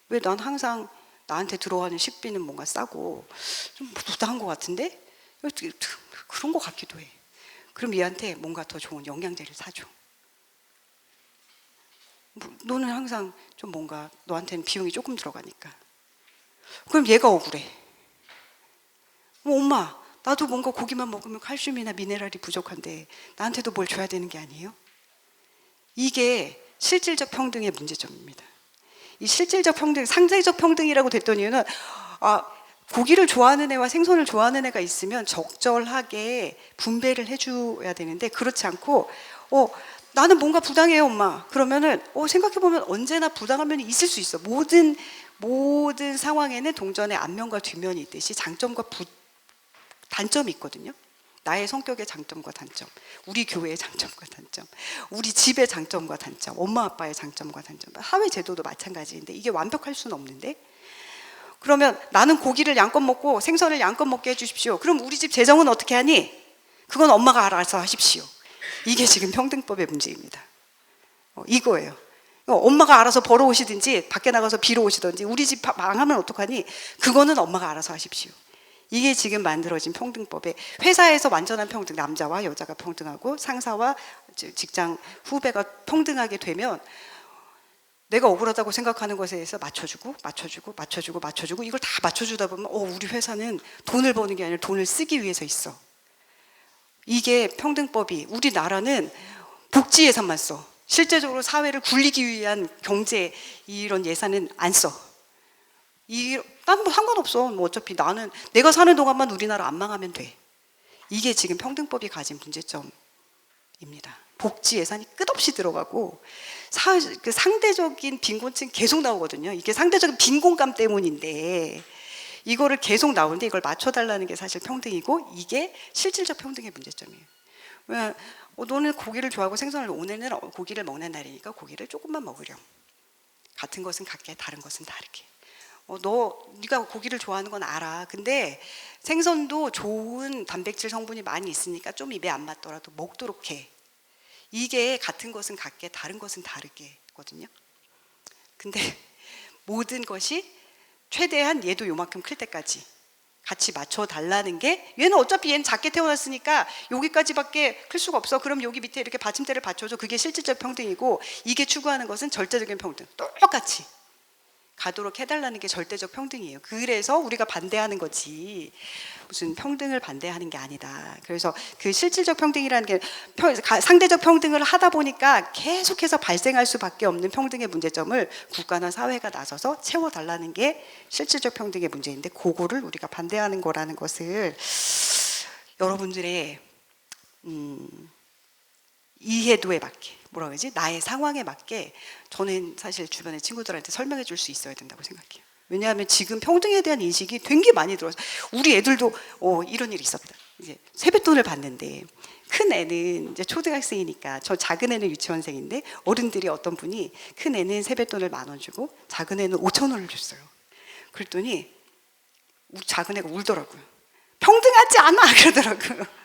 왜 난 항상 나한테 들어가는 식비는 뭔가 싸고 좀 부당한 것 같은데? 그런 것 같기도 해. 그럼 얘한테 뭔가 더 좋은 영양제를 사줘. 너는 항상 좀 뭔가 너한테는 비용이 조금 들어가니까. 그럼 얘가 억울해. 엄마, 나도 뭔가 고기만 먹으면 칼슘이나 미네랄이 부족한데 나한테도 뭘 줘야 되는 게 아니에요? 이게 실질적 평등의 문제점입니다. 이 실질적 평등, 상대적 평등이라고 됐던 이유는 고기를 좋아하는 애와 생선을 좋아하는 애가 있으면 적절하게 분배를 해줘야 되는데 그렇지 않고 나는 뭔가 부당해요 엄마. 그러면은 생각해보면 언제나 부당한 면이 있을 수 있어. 모든 상황에는 동전의 앞면과 뒷면이 있듯이 장점과 단점이 있거든요. 나의 성격의 장점과 단점, 우리 교회의 장점과 단점, 우리 집의 장점과 단점, 엄마 아빠의 장점과 단점, 사회 제도도 마찬가지인데 이게 완벽할 수는 없는데 그러면 나는 고기를 양껏 먹고 생선을 양껏 먹게 해주십시오. 그럼 우리 집 재정은 어떻게 하니? 그건 엄마가 알아서 하십시오. 이게 지금 평등법의 문제입니다. 이거예요. 엄마가 알아서 벌어오시든지 밖에 나가서 빌어 오시든지 우리 집 망하면 어떡하니? 그거는 엄마가 알아서 하십시오. 이게 지금 만들어진 평등법에 회사에서 완전한 평등, 남자와 여자가 평등하고 상사와 직장 후배가 평등하게 되면 내가 억울하다고 생각하는 것에 대해서 맞춰주고 이걸 다 맞춰주다 보면 우리 회사는 돈을 버는 게 아니라 돈을 쓰기 위해서 있어. 이게 평등법이 우리나라는 복지 예산만 써. 실제적으로 사회를 굴리기 위한 경제 이런 예산은 안 써. 난 뭐 상관없어. 뭐 어차피 나는 내가 사는 동안만 우리나라 안 망하면 돼. 이게 지금 평등법이 가진 문제점입니다. 복지 예산이 끝없이 들어가고 그 상대적인 빈곤층 계속 나오거든요. 이게 상대적인 빈곤감 때문인데 이거를 계속 나오는데 이걸 맞춰달라는 게 사실 평등이고 이게 실질적 평등의 문제점이에요. 왜 너는 고기를 좋아하고 생선을 오늘은 고기를 먹는 날이니까 고기를 조금만 먹으렴. 같은 것은 같게 다른 것은 다르게. 네가 고기를 좋아하는 건 알아. 근데 생선도 좋은 단백질 성분이 많이 있으니까 좀 입에 안 맞더라도 먹도록 해. 이게 같은 것은 같게 다른 것은 다르게거든요. 근데 모든 것이 최대한 얘도 요만큼 클 때까지 같이 맞춰달라는 게 얘는 어차피 얘는 작게 태어났으니까 여기까지밖에 클 수가 없어. 그럼 여기 밑에 이렇게 받침대를 받쳐줘. 그게 실질적 평등이고 이게 추구하는 것은 절대적인 평등. 똑같이. 가도록 해달라는 게 절대적 평등이에요. 그래서 우리가 반대하는 거지 무슨 평등을 반대하는 게 아니다. 그래서 그 실질적 평등이라는 게 상대적 평등을 하다 보니까 계속해서 발생할 수밖에 없는 평등의 문제점을 국가나 사회가 나서서 채워달라는 게 실질적 평등의 문제인데 그거를 우리가 반대하는 거라는 것을 여러분들의 이해도에 맞게 뭐라 그러지? 나의 상황에 맞게 저는 사실 주변의 친구들한테 설명해 줄 수 있어야 된다고 생각해요. 왜냐하면 지금 평등에 대한 인식이 되게 많이 들어서 우리 애들도 이런 일이 있었다. 이제 세뱃돈을 받는데 큰 애는 이제 초등학생이니까 저 작은 애는 유치원생인데 어른들이 어떤 분이 큰 애는 세뱃돈을 10,000원 주고 작은 애는 5,000원을 줬어요. 그랬더니 우리 작은 애가 울더라고요. 평등하지 않아 그러더라고요.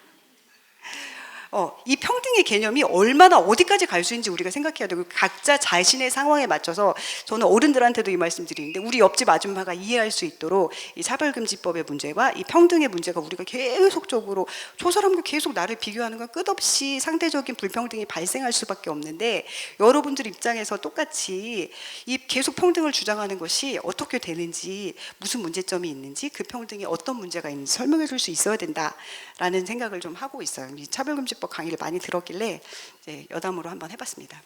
이 평등의 개념이 얼마나 어디까지 갈 수 있는지 우리가 생각해야 되고 각자 자신의 상황에 맞춰서 저는 어른들한테도 이 말씀 드리는데 우리 옆집 아줌마가 이해할 수 있도록 이 차별금지법의 문제와 이 평등의 문제가 우리가 계속적으로 저 사람과 계속 나를 비교하는 건 끝없이 상대적인 불평등이 발생할 수밖에 없는데 여러분들 입장에서 똑같이 이 계속 평등을 주장하는 것이 어떻게 되는지 무슨 문제점이 있는지 그 평등에 어떤 문제가 있는지 설명해 줄 수 있어야 된다라는 생각을 좀 하고 있어요. 이 차별금지법 강의를 많이 들었길래 이제 여담으로 한번 해봤습니다.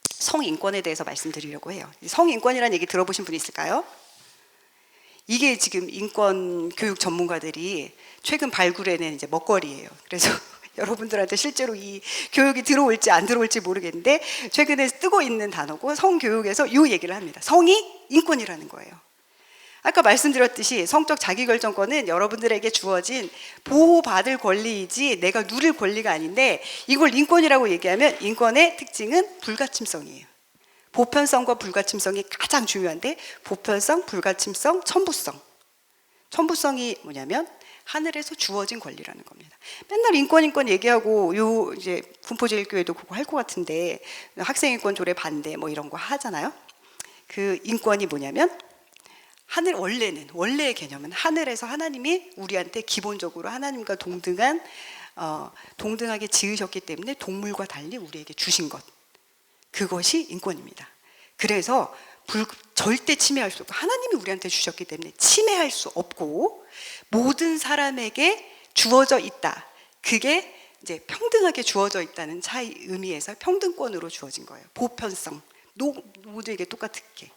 성인권에 대해서 말씀드리려고 해요. 성인권이라는 얘기 들어보신 분 있을까요? 이게 지금 인권 교육 전문가들이 최근 발굴해낸 이제 먹거리예요. 그래서 여러분들한테 실제로 이 교육이 들어올지 안 들어올지 모르겠는데 최근에 뜨고 있는 단어고 성교육에서 이 얘기를 합니다. 성이 인권이라는 거예요. 아까 말씀드렸듯이 성적 자기결정권은 여러분들에게 주어진 보호받을 권리이지 내가 누릴 권리가 아닌데 이걸 인권이라고 얘기하면 인권의 특징은 불가침성이에요. 보편성과 불가침성이 가장 중요한데 보편성, 불가침성, 천부성. 천부성이 뭐냐면 하늘에서 주어진 권리라는 겁니다. 맨날 인권 얘기하고 요 이제 군포제일교회도 그거 할 것 같은데 학생인권 조례 반대 뭐 이런 거 하잖아요. 그 인권이 뭐냐면 원래의 개념은 하늘에서 하나님이 우리한테 기본적으로 하나님과 동등하게 지으셨기 때문에 동물과 달리 우리에게 주신 것, 그것이 인권입니다. 그래서 절대 침해할 수 없고 하나님이 우리한테 주셨기 때문에 침해할 수 없고 모든 사람에게 주어져 있다. 그게 이제 평등하게 주어져 있다는 의미에서 평등권으로 주어진 거예요. 보편성, 모두에게 똑같게.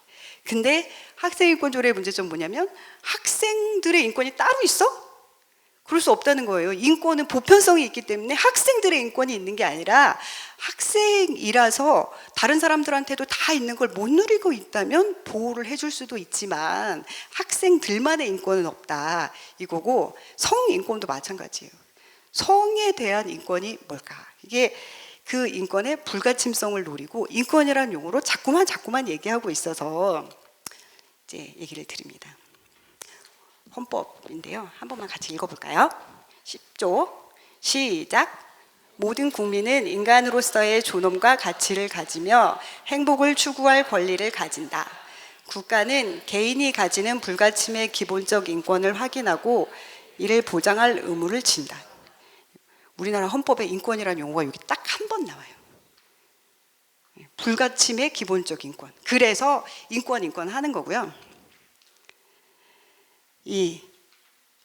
근데 학생인권 조례의 문제점은 뭐냐면 학생들의 인권이 따로 있어? 그럴 수 없다는 거예요. 인권은 보편성이 있기 때문에 학생들의 인권이 있는 게 아니라 학생이라서 다른 사람들한테도 다 있는 걸 못 누리고 있다면 보호를 해줄 수도 있지만 학생들만의 인권은 없다 이거고 성인권도 마찬가지예요. 성에 대한 인권이 뭘까? 이게 그 인권의 불가침성을 노리고 인권이라는 용어로 자꾸만 얘기하고 있어서 이제 얘기를 드립니다. 헌법인데요. 한 번만 같이 읽어볼까요? 10조 시작. 모든 국민은 인간으로서의 존엄과 가치를 가지며 행복을 추구할 권리를 가진다. 국가는 개인이 가지는 불가침의 기본적 인권을 확인하고 이를 보장할 의무를 진다. 우리나라 헌법에 인권이라는 용어가 여기 딱 한 번 나와요. 불가침의 기본적 인권. 그래서 인권 하는 거고요. 이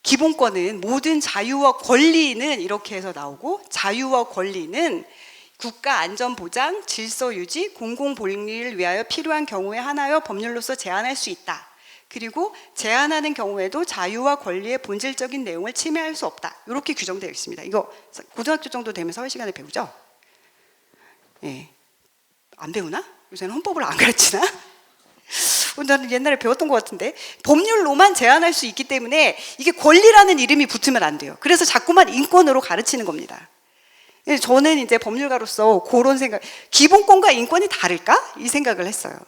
기본권은 모든 자유와 권리는 이렇게 해서 나오고 자유와 권리는 국가 안전 보장, 질서 유지, 공공 복리를 위하여 필요한 경우에 하나여 법률로서 제한할 수 있다. 그리고 제한하는 경우에도 자유와 권리의 본질적인 내용을 침해할 수 없다. 이렇게 규정되어 있습니다. 이거 고등학교 정도 되면 사회 시간에 배우죠? 예. 안 배우나? 요새는 헌법을 안 가르치나? 나는 옛날에 배웠던 것 같은데 법률로만 제한할 수 있기 때문에 이게 권리라는 이름이 붙으면 안 돼요. 그래서 자꾸만 인권으로 가르치는 겁니다. 저는 이제 법률가로서 그런 생각, 기본권과 인권이 다를까? 이 생각을 했어요.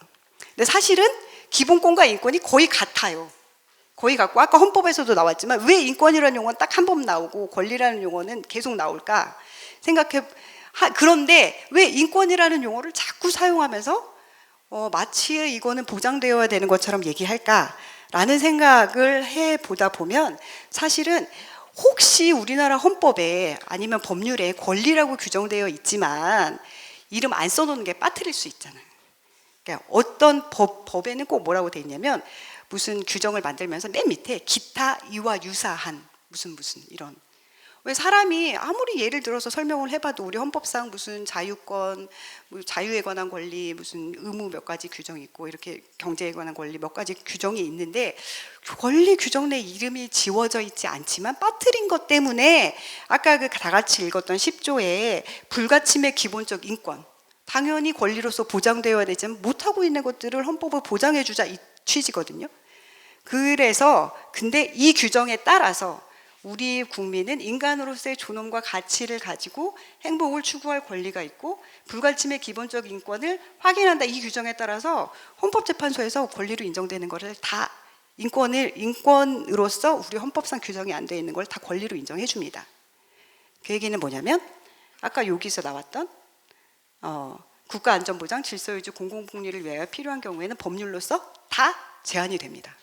근데 사실은 기본권과 인권이 거의 같아요. 거의 같고 아까 헌법에서도 나왔지만 왜 인권이라는 용어는 딱 한 번 나오고 권리라는 용어는 계속 나올까 그런데 왜 인권이라는 용어를 자꾸 사용하면서 마치 이거는 보장되어야 되는 것처럼 얘기할까라는 생각을 해보다 보면 사실은 혹시 우리나라 헌법에 아니면 법률에 권리라고 규정되어 있지만 이름 안 써놓는 게 빠뜨릴 수 있잖아요. 그러니까 어떤 법에는 꼭 뭐라고 돼 있냐면 무슨 규정을 만들면서 맨 밑에 기타 이와 유사한 무슨 이런. 왜 사람이 아무리 예를 들어서 설명을 해봐도 우리 헌법상 무슨 자유권, 뭐 자유에 관한 권리, 무슨 의무 몇 가지 규정이 있고 이렇게 경제에 관한 권리 몇 가지 규정이 있는데 권리 규정 내 이름이 지워져 있지 않지만 빠뜨린 것 때문에 아까 그 다 같이 읽었던 10조에 불가침의 기본적 인권 당연히 권리로서 보장되어야 되지만 못하고 있는 것들을 헌법을 보장해주자 이 취지거든요. 그래서 근데 이 규정에 따라서 우리 국민은 인간으로서의 존엄과 가치를 가지고 행복을 추구할 권리가 있고 불가침의 기본적 인권을 확인한다. 이 규정에 따라서 헌법재판소에서 권리로 인정되는 것을 다 인권으로서 우리 헌법상 규정이 안 되어 있는 걸 다 권리로 인정해 줍니다. 그 얘기는 뭐냐면 아까 여기서 나왔던 국가안전보장, 질서유지, 공공복리를 위하여 필요한 경우에는 법률로서 다 제한이 됩니다.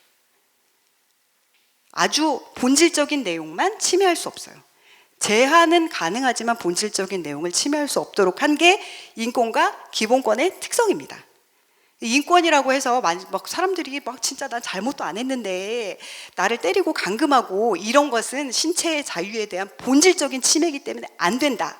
아주 본질적인 내용만 침해할 수 없어요. 제한은 가능하지만 본질적인 내용을 침해할 수 없도록 한 게 인권과 기본권의 특성입니다. 인권이라고 해서 막 사람들이 막 진짜 난 잘못도 안 했는데 나를 때리고 감금하고 이런 것은 신체의 자유에 대한 본질적인 침해이기 때문에 안 된다.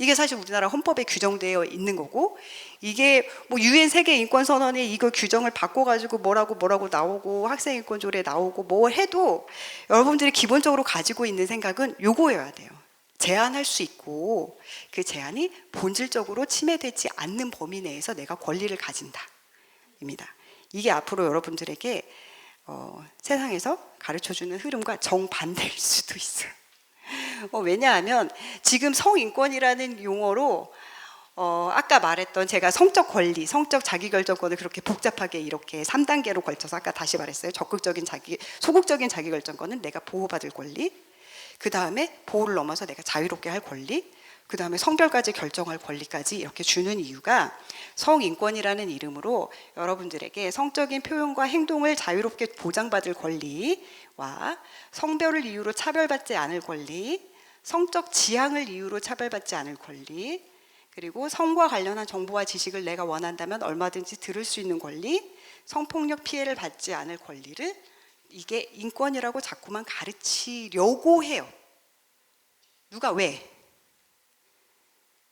이게 사실 우리나라 헌법에 규정되어 있는 거고 이게 뭐 유엔 세계 인권 선언에 이거 규정을 바꿔가지고 뭐라고 나오고 학생 인권 조례 나오고 뭐 해도 여러분들이 기본적으로 가지고 있는 생각은 요거여야 돼요. 제한할 수 있고 그 제한이 본질적으로 침해되지 않는 범위 내에서 내가 권리를 가진다. 입니다. 이게 앞으로 여러분들에게 세상에서 가르쳐주는 흐름과 정반대일 수도 있어요. 왜냐하면 지금 성인권이라는 용어로 아까 말했던 제가 성적 권리, 성적 자기결정권을 그렇게 복잡하게 이렇게 3단계로 걸쳐서 아까 다시 말했어요. 소극적인 자기결정권은 내가 보호받을 권리, 그 다음에 보호를 넘어서 내가 자유롭게 할 권리, 그 다음에 성별까지 결정할 권리까지 이렇게 주는 이유가 성인권이라는 이름으로 여러분들에게 성적인 표현과 행동을 자유롭게 보장받을 권리와 성별을 이유로 차별받지 않을 권리, 성적 지향을 이유로 차별받지 않을 권리, 그리고 성과 관련한 정보와 지식을 내가 원한다면 얼마든지 들을 수 있는 권리, 성폭력 피해를 받지 않을 권리를 이게 인권이라고 자꾸만 가르치려고 해요. 누가 왜?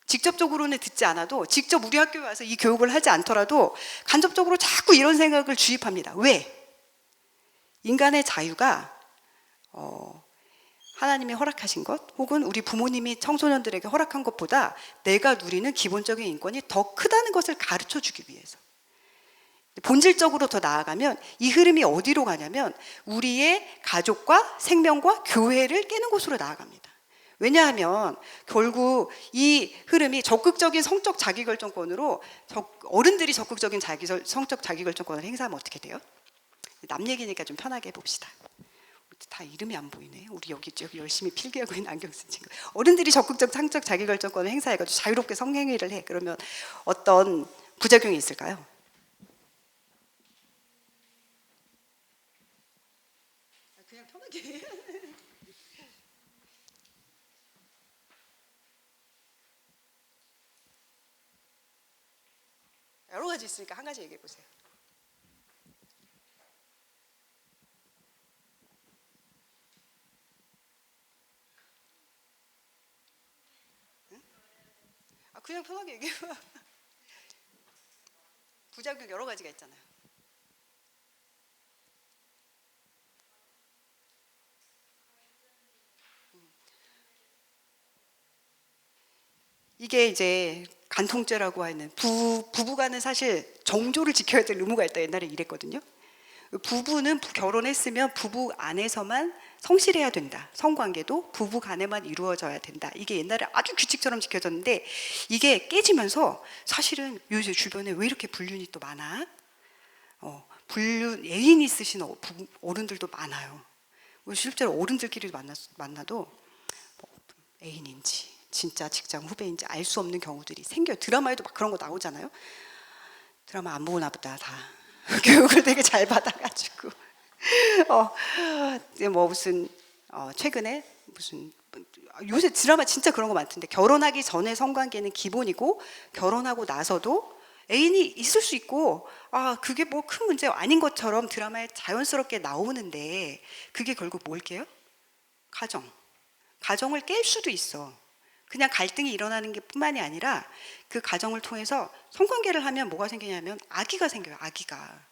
직접적으로는 듣지 않아도 직접 우리 학교에 와서 이 교육을 하지 않더라도 간접적으로 자꾸 이런 생각을 주입합니다. 왜? 인간의 자유가 하나님이 허락하신 것 혹은 우리 부모님이 청소년들에게 허락한 것보다 내가 누리는 기본적인 인권이 더 크다는 것을 가르쳐주기 위해서. 본질적으로 더 나아가면 이 흐름이 어디로 가냐면 우리의 가족과 생명과 교회를 깨는 곳으로 나아갑니다. 왜냐하면 결국 이 흐름이 적극적인 성적 자기결정권으로 어른들이 적극적인 성적 자기결정권을 행사하면 어떻게 돼요? 남 얘기니까 좀 편하게 해봅시다. 다 이름이 안 보이네. 우리 여기 열심히 필기하고 있는 안경 쓴 친구. 어른들이 적극적 성적 자기결정권을 행사해가지고 자유롭게 성행위를 해. 그러면 어떤 부작용이 있을까요? 그냥 편하게. 여러 가지 있으니까 한 가지 얘기해 보세요. 응? 그냥 편하게 얘기해 봐. 부작용 여러 가지가 있잖아요. 이게 이제 간통죄라고 하는 부부간은 사실 정조를 지켜야 될 의무가 있다 옛날에 이랬거든요. 부부는 결혼했으면 부부 안에서만 성실해야 된다. 성관계도 부부 간에만 이루어져야 된다. 이게 옛날에 아주 규칙처럼 지켜졌는데 이게 깨지면서 사실은 요새 주변에 왜 이렇게 불륜이 또 많아? 불륜 애인 있으신 어른들도 많아요. 실제로 어른들끼리 만나도 애인인지 진짜 직장 후배인지 알 수 없는 경우들이 생겨요. 드라마에도 막 그런 거 나오잖아요. 드라마 안 보나 보다 다. 교육을 되게 잘 받아가지고 뭐 무슨 최근에 무슨 요새 드라마 진짜 그런 거 많던데 결혼하기 전에 성관계는 기본이고 결혼하고 나서도 애인이 있을 수 있고, 그게 뭐 큰 문제 아닌 것처럼 드라마에 자연스럽게 나오는데, 그게 결국 뭘게요? 가정을 깰 수도 있어. 그냥 갈등이 일어나는 게 뿐만이 아니라 그 가정을 통해서 성관계를 하면 뭐가 생기냐면 아기가 생겨요. 아기가.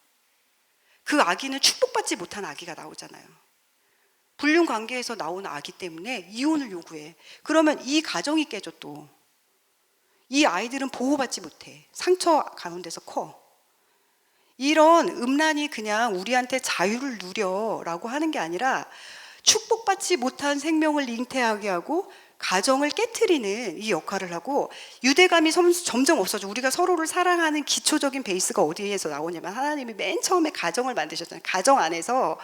그 아기는 축복받지 못한 아기가 나오잖아요. 불륜 관계에서 나오는 아기 때문에 이혼을 요구해. 그러면 이 가정이 깨져 또. 이 아이들은 보호받지 못해. 상처 가운데서 커. 이런 음란이 그냥 우리한테 자유를 누려라고 하는 게 아니라 축복받지 못한 생명을 잉태하게 하고 가정을 깨트리는 이 역할을 하고, 유대감이 점점 없어져. 우리가 서로를 사랑하는 기초적인 베이스가 어디에서 나오냐면, 하나님이 맨 처음에 가정을 만드셨잖아요. 가정 안에서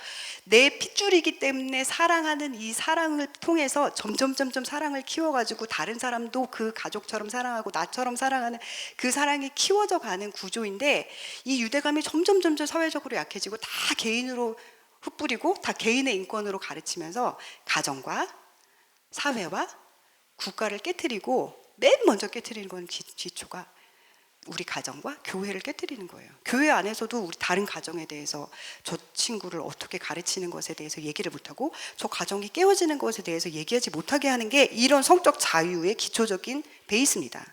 내 핏줄이기 때문에 사랑하는 이 사랑을 통해서 점점 사랑을 키워가지고 다른 사람도 그 가족처럼 사랑하고 나처럼 사랑하는 그 사랑이 키워져 가는 구조인데, 이 유대감이 점점 사회적으로 약해지고 다 개인으로 흩뿌리고 다 개인의 인권으로 가르치면서 가정과 사회와 국가를 깨트리고, 맨 먼저 깨트리는 건 기초가 우리 가정과 교회를 깨트리는 거예요. 교회 안에서도 우리 다른 가정에 대해서 저 친구를 어떻게 가르치는 것에 대해서 얘기를 못하고, 저 가정이 깨어지는 것에 대해서 얘기하지 못하게 하는 게 이런 성적 자유의 기초적인 베이스입니다.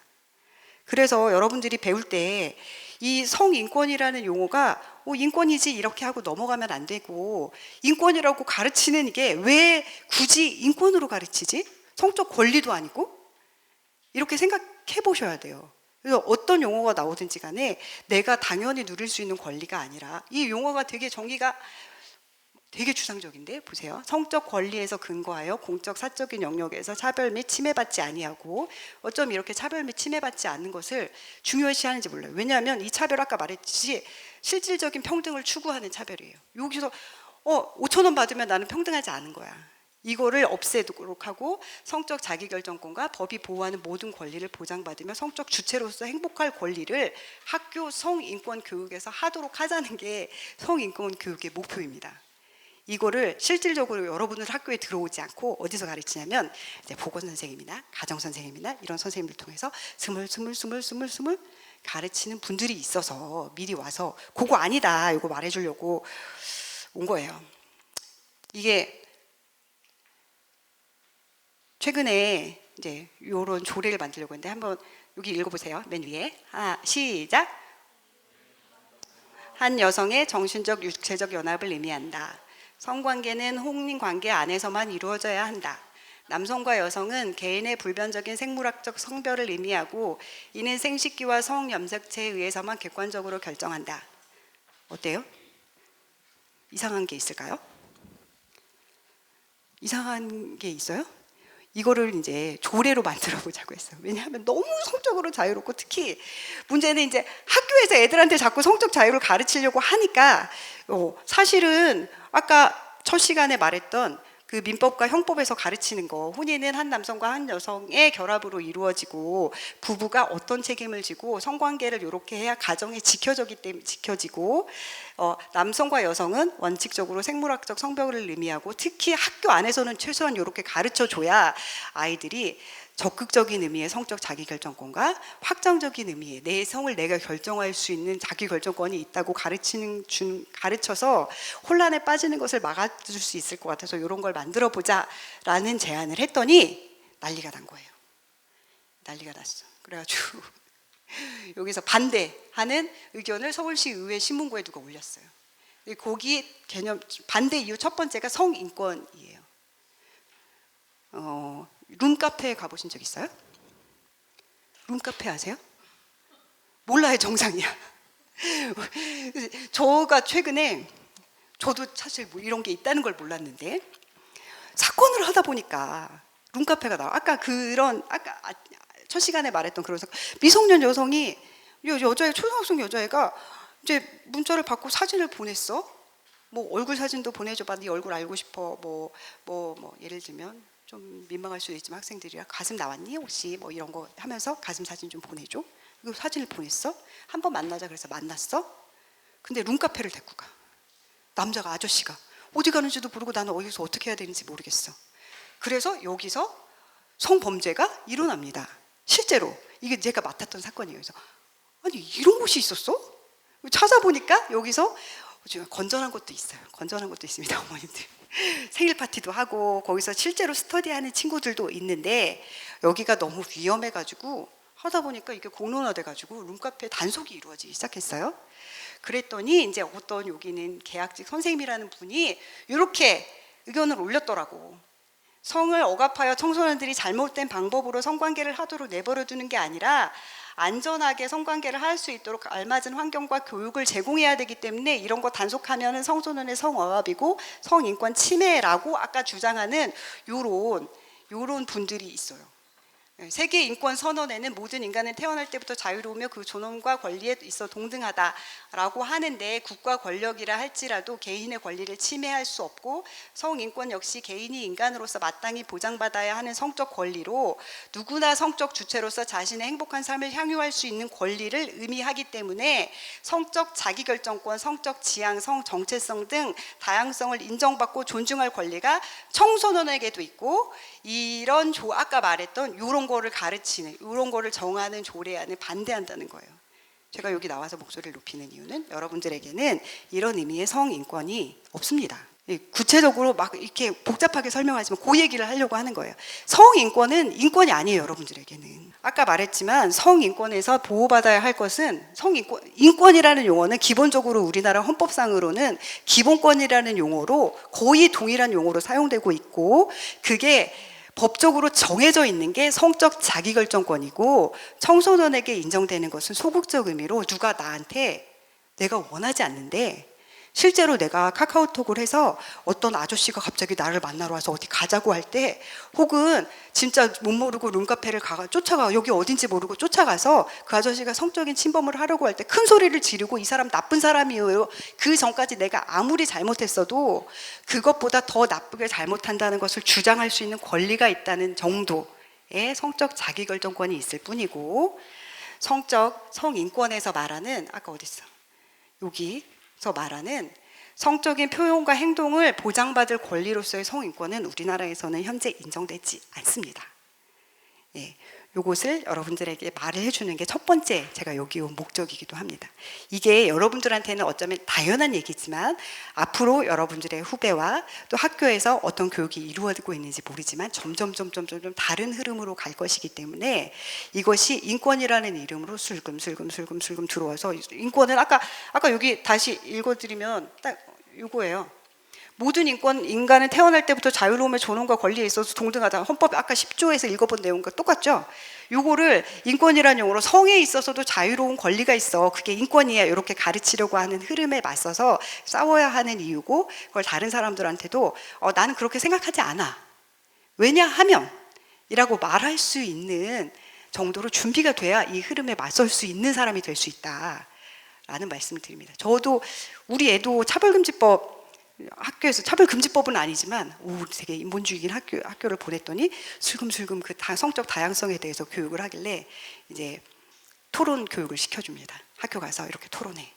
그래서 여러분들이 배울 때 이 성인권이라는 용어가 인권이지 이렇게 하고 넘어가면 안 되고, 인권이라고 가르치는 이게 왜 굳이 인권으로 가르치지? 성적 권리도 아니고? 이렇게 생각해 보셔야 돼요. 그래서 어떤 용어가 나오든지 간에 내가 당연히 누릴 수 있는 권리가 아니라, 이 용어가 되게 정의가 되게 주상적인데 보세요. 성적 권리에서 근거하여 공적 사적인 영역에서 차별 및 침해받지 아니하고, 어쩜 이렇게 차별 및 침해받지 않는 것을 중요시하는지 몰라요. 왜냐하면 이 차별, 아까 말했듯이 실질적인 평등을 추구하는 차별이에요. 여기서 5천 원 받으면 나는 평등하지 않은 거야. 이거를 없애도록 하고, 성적 자기결정권과 법이 보호하는 모든 권리를 보장받으며 성적 주체로서 행복할 권리를 학교 성인권 교육에서 하도록 하자는 게 성인권 교육의 목표입니다. 이거를 실질적으로 여러분은 학교에 들어오지 않고 어디서 가르치냐면, 이제 보건 선생님이나 가정 선생님이나 이런 선생님들 통해서 스물 가르치는 분들이 있어서 미리 와서 그거 아니다 이거 말해주려고 온 거예요. 이게 최근에 이제 이런 조례를 만들려고 했는데, 한번 여기 읽어보세요. 맨 위에 하나 시작. 한 여성의 정신적 육체적 연합을 의미한다. 성관계는 혼인관계 안에서만 이루어져야 한다. 남성과 여성은 개인의 불변적인 생물학적 성별을 의미하고, 이는 생식기와 성염색체에 의해서만 객관적으로 결정한다. 어때요? 이상한 게 있을까요? 이상한 게 있어요? 이거를 이제 조례로 만들어 보자고 했어요. 왜냐하면 너무 성적으로 자유롭고, 특히 문제는 이제 학교에서 애들한테 자꾸 성적 자유를 가르치려고 하니까, 사실은 아까 첫 시간에 말했던 그 민법과 형법에서 가르치는 거, 혼인은 한 남성과 한 여성의 결합으로 이루어지고 부부가 어떤 책임을 지고 성관계를 이렇게 해야 가정이 지켜지고, 남성과 여성은 원칙적으로 생물학적 성별을 의미하고, 특히 학교 안에서는 최소한 이렇게 가르쳐줘야 아이들이 적극적인 의미의 성적 자기결정권과 확정적인 의미의 내 성을 내가 결정할 수 있는 자기결정권이 있다고 가르쳐서 혼란에 빠지는 것을 막아줄 수 있을 것 같아서 이런 걸 만들어 보자라는 제안을 했더니 난리가 난 거예요. 난리가 났어. 그래가지고 여기서 반대하는 의견을 서울시 의회 신문고에 누가 올렸어요. 거기 개념 반대 이유 첫 번째가 성인권이에요. 룸카페에 가보신 적 있어요? 룸카페 아세요? 몰라요. 정상이야. 저가 최근에, 저도 사실 뭐 이런 게 있다는 걸 몰랐는데 사건을 하다 보니까 룸카페가 나와. 아까 첫 시간에 말했던 그런 미성년 여성이, 여자애, 초등학생 여자애가 이제 문자를 받고 사진을 보냈어. 뭐 얼굴 사진도 보내줘봐. 네 얼굴 알고 싶어. 뭐 예를 들면 좀 민망할 수도 있지만 학생들이라 가슴 나왔니 혹시 뭐 이런 거 하면서 가슴 사진 좀 보내줘. 그 사진을 보냈어. 한번 만나자 그래서 만났어. 근데 룸카페를 데리고 가. 남자가, 아저씨가 어디 가는지도 모르고 나는 어디서 어떻게 해야 되는지 모르겠어. 그래서 여기서 성범죄가 일어납니다. 실제로 이게 제가 맡았던 사건이에요. 그래서 아니 이런 곳이 있었어? 찾아보니까 여기서 건전한 것도 있어요. 건전한 것도 있습니다, 어머님들. 생일 파티도 하고 거기서 실제로 스터디하는 친구들도 있는데 여기가 너무 위험해가지고 하다 보니까 이게 공론화돼가지고 룸카페 단속이 이루어지기 시작했어요. 그랬더니 이제 어떤 여기는 계약직 선생님이라는 분이 이렇게 의견을 올렸더라고. 성을 억압하여 청소년들이 잘못된 방법으로 성관계를 하도록 내버려 두는 게 아니라 안전하게 성관계를 할 수 있도록 알맞은 환경과 교육을 제공해야 되기 때문에 이런 거 단속하면은 청소년의 성억압이고 성인권 침해라고 아까 주장하는 요런 분들이 있어요. 세계 인권 선언에는 모든 인간은 태어날 때부터 자유로우며 그 존엄과 권리에 있어 동등하다라고 하는데 국가 권력이라 할지라도 개인의 권리를 침해할 수 없고 성인권 역시 개인이 인간으로서 마땅히 보장받아야 하는 성적 권리로 누구나 성적 주체로서 자신의 행복한 삶을 향유할 수 있는 권리를 의미하기 때문에 성적 자기결정권, 성적 지향, 성 정체성 등 다양성을 인정받고 존중할 권리가 청소년에게도 있고 이런 아까 말했던 이런 거를 가르치는 이런 거를 정하는 조례안에 반대한다는 거예요. 제가 여기 나와서 목소리를 높이는 이유는 여러분들에게는 이런 의미의 성인권이 없습니다. 구체적으로 막 이렇게 복잡하게 설명하지만 그 얘기를 하려고 하는 거예요. 성인권은 인권이 아니에요, 여러분들에게는. 아까 말했지만 성인권에서 보호받아야 할 것은 인권이라는 용어는 기본적으로 우리나라 헌법상으로는 기본권이라는 용어로 거의 동일한 용어로 사용되고 있고 그게 법적으로 정해져 있는 게 성적 자기결정권이고 청소년에게 인정되는 것은 소극적 의미로 누가 나한테 내가 원하지 않는데 실제로 내가 카카오톡을 해서 어떤 아저씨가 갑자기 나를 만나러 와서 어디 가자고 할 때 혹은 진짜 못 모르고 룸카페를 쫓아가 여기 어딘지 모르고 쫓아가서 그 아저씨가 성적인 침범을 하려고 할 때 큰 소리를 지르고 이 사람 나쁜 사람이에요. 그 전까지 내가 아무리 잘못했어도 그것보다 더 나쁘게 잘못한다는 것을 주장할 수 있는 권리가 있다는 정도의 성적 자기결정권이 있을 뿐이고 성인권에서 말하는 아까 어디 있어? 여기서 말하는 성적인 표현과 행동을 보장받을 권리로서의 성인권은 우리나라에서는 현재 인정되지 않습니다. 예, 이것을 여러분들에게 말을 해주는 게 첫 번째 제가 여기 온 목적이기도 합니다. 이게 여러분들한테는 어쩌면 당연한 얘기지만 앞으로 여러분들의 후배와 또 학교에서 어떤 교육이 이루어지고 있는지 모르지만 점점 다른 흐름으로 갈 것이기 때문에 이것이 인권이라는 이름으로 슬금슬금 들어와서 인권은 아까 여기 다시 읽어드리면 딱 이거예요. 모든 인간은 태어날 때부터 자유로움의 존엄과 권리에 있어서 동등하다. 헌법 아까 10조에서 읽어본 내용과 똑같죠? 요거를 인권이라는 용어로 성에 있어서도 자유로운 권리가 있어. 그게 인권이야. 이렇게 가르치려고 하는 흐름에 맞서서 싸워야 하는 이유고 그걸 다른 사람들한테도 나는 그렇게 생각하지 않아. 왜냐하면 이라고 말할 수 있는 정도로 준비가 돼야 이 흐름에 맞설 수 있는 사람이 될 수 있다라는 말씀을 드립니다. 저도 우리 애도 차별금지법 학교에서 차별금지법은 아니지만 되게 인본주의인 학교를 보냈더니 슬금슬금 그 성적 다양성에 대해서 교육을 하길래 이제 토론 교육을 시켜줍니다. 학교 가서 이렇게 토론해.